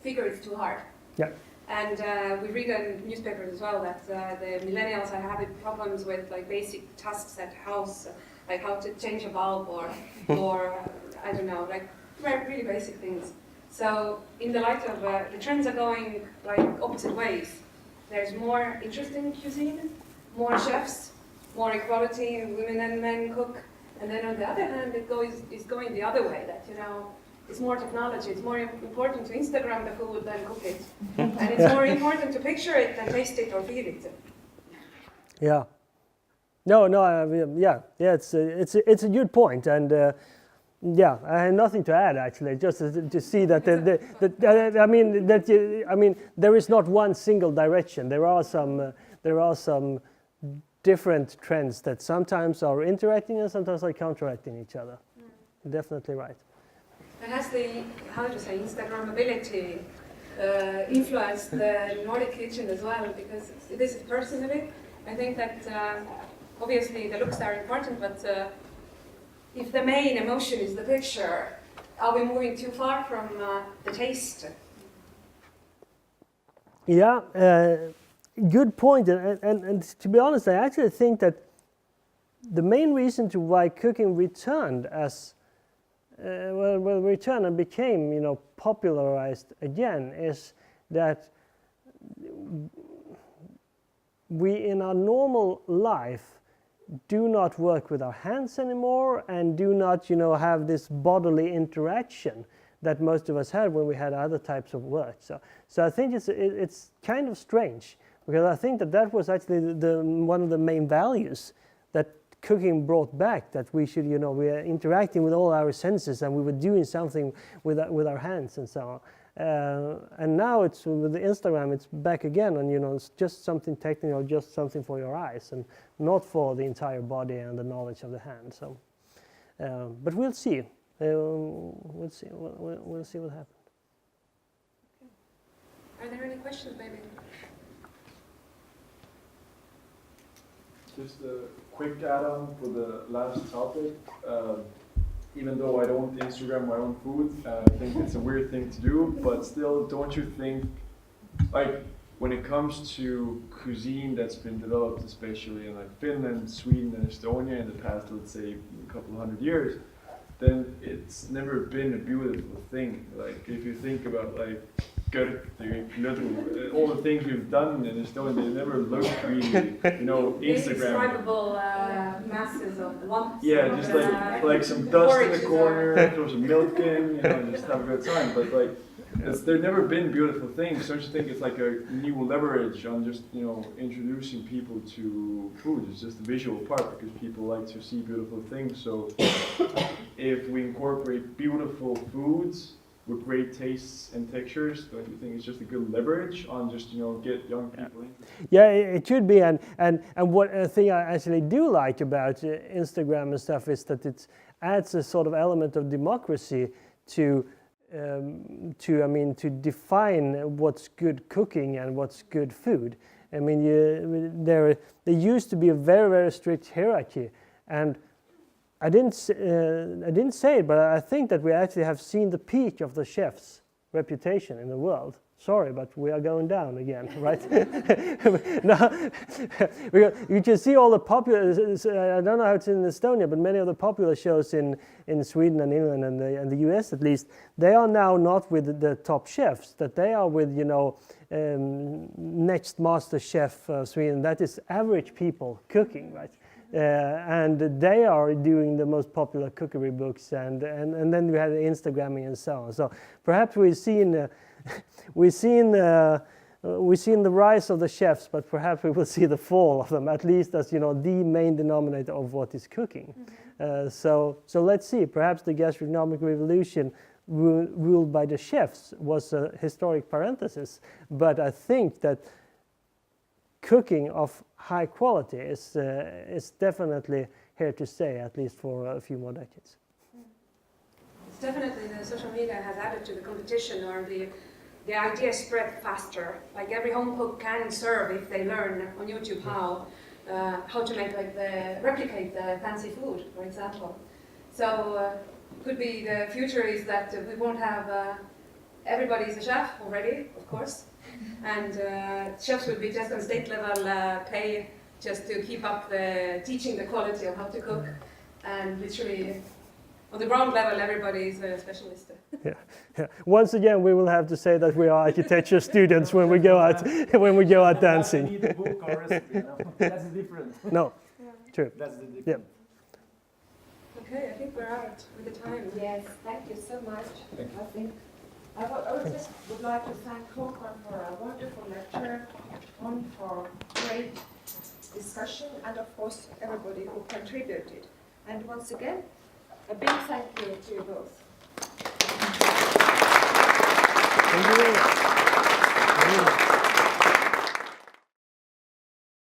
Speaker 2: figure it's too hard.
Speaker 1: Yeah.
Speaker 2: And we read in newspapers as well that the millennials are having problems with like basic tasks at house, like how to change a bulb or I don't know, like really basic things. So in the light of the trends are going like opposite ways. There's more interest in cuisine, more chefs, more equality, women and men cook. And then on the other hand, it's going the other way, that, it's more technology. It's more important to Instagram the food than cook it. And it's more important to picture it than taste it or feel it.
Speaker 1: Yeah. No, yeah, it's a good point. And yeah, I have nothing to add actually, just to see that there is not one single direction. There are some different trends that sometimes are interacting and sometimes are counteracting each other. Definitely right.
Speaker 2: And has the, Instagrammability influenced the Nordic kitchen as well? Because this is personally, I think that obviously the looks are important, but if the main emotion is the picture, are we moving too far from the taste?
Speaker 1: Yeah, good point. And to be honest, I actually think that the main reason to why cooking returned as returned and became popularized again is that we in our normal life do not work with our hands anymore and do not have this bodily interaction that most of us had when we had other types of work. So I think it's kind of strange, because I think that was actually one of the main values that cooking brought back, that we should, we are interacting with all our senses and we were doing something with our hands and so on. And now it's with the Instagram, it's back again, and it's just something technical, just something for your eyes, and not for the entire body and the knowledge of the hand. So, but we'll see. We'll see. We'll see what happens.
Speaker 2: Are there any questions, maybe?
Speaker 4: Just a quick add-on for the last topic. Even though I don't Instagram my own food, I think it's a weird thing to do, but still, don't you think, like, when it comes to cuisine that's been developed, especially in like Finland, Sweden, and Estonia in the past, let's say, a couple hundred years, then it's never been a beautiful thing. Like, if you think about like all the things we've done in Estonia, they never looked really, Instagram.
Speaker 2: Indescribable masses of lumps.
Speaker 4: Yeah, just like some dust in the corner, throw some milk in, just have a good time. But like, there've never been beautiful things. Don't you think it's like a new leverage on just introducing people to food? It's just the visual part, because people like to see beautiful things. So if we incorporate beautiful foods with great tastes and textures. Don't you think it's just a good leverage on just get young people interested?
Speaker 1: Yeah, it should be, and what a thing I actually do like about Instagram and stuff is that it adds a sort of element of democracy to define what's good cooking and what's good food. I mean, there used to be a very, very strict hierarchy, and I didn't say it, but I think that we actually have seen the peak of the chef's reputation in the world. Sorry, but we are going down again, right? Now, you can see all the popular, I don't know how it's in Estonia, but many of the popular shows in Sweden and England and the US at least, they are now not with the top chefs, that they are with, next master chef Sweden, that is average people cooking, right? And they are doing the most popular cookery books, and then we had Instagramming and so on. So perhaps we've seen the rise of the chefs, but perhaps we will see the fall of them, at least as the main denominator of what is cooking. So let's see. Perhaps the gastronomic revolution ruled by the chefs was a historic parenthesis, but I think that cooking of high quality is definitely here to stay, at least for a few more decades.
Speaker 2: It's definitely the social media has added to the competition, or the idea spread faster. Like every home cook can serve if they learn on YouTube how to make replicate the fancy food, for example. So could be the future is that we won't have everybody's a chef already, of course. And chefs will be just on state level pay just to keep up teaching the quality of how to cook. And literally on the ground level, everybody is a specialist.
Speaker 1: Yeah. Once again, we will have to say that we are architecture students when we go out dancing.
Speaker 5: You need a book or recipe, That's the difference.
Speaker 1: No, true.
Speaker 5: That's the difference.
Speaker 1: Yep.
Speaker 2: Okay, I think we're out with the time.
Speaker 6: Yes, thank you so much. I think I would like to thank Håkon for a wonderful lecture, for great discussion, and of course everybody who contributed. And once again, a big thank you to you both.
Speaker 1: Thank you very much.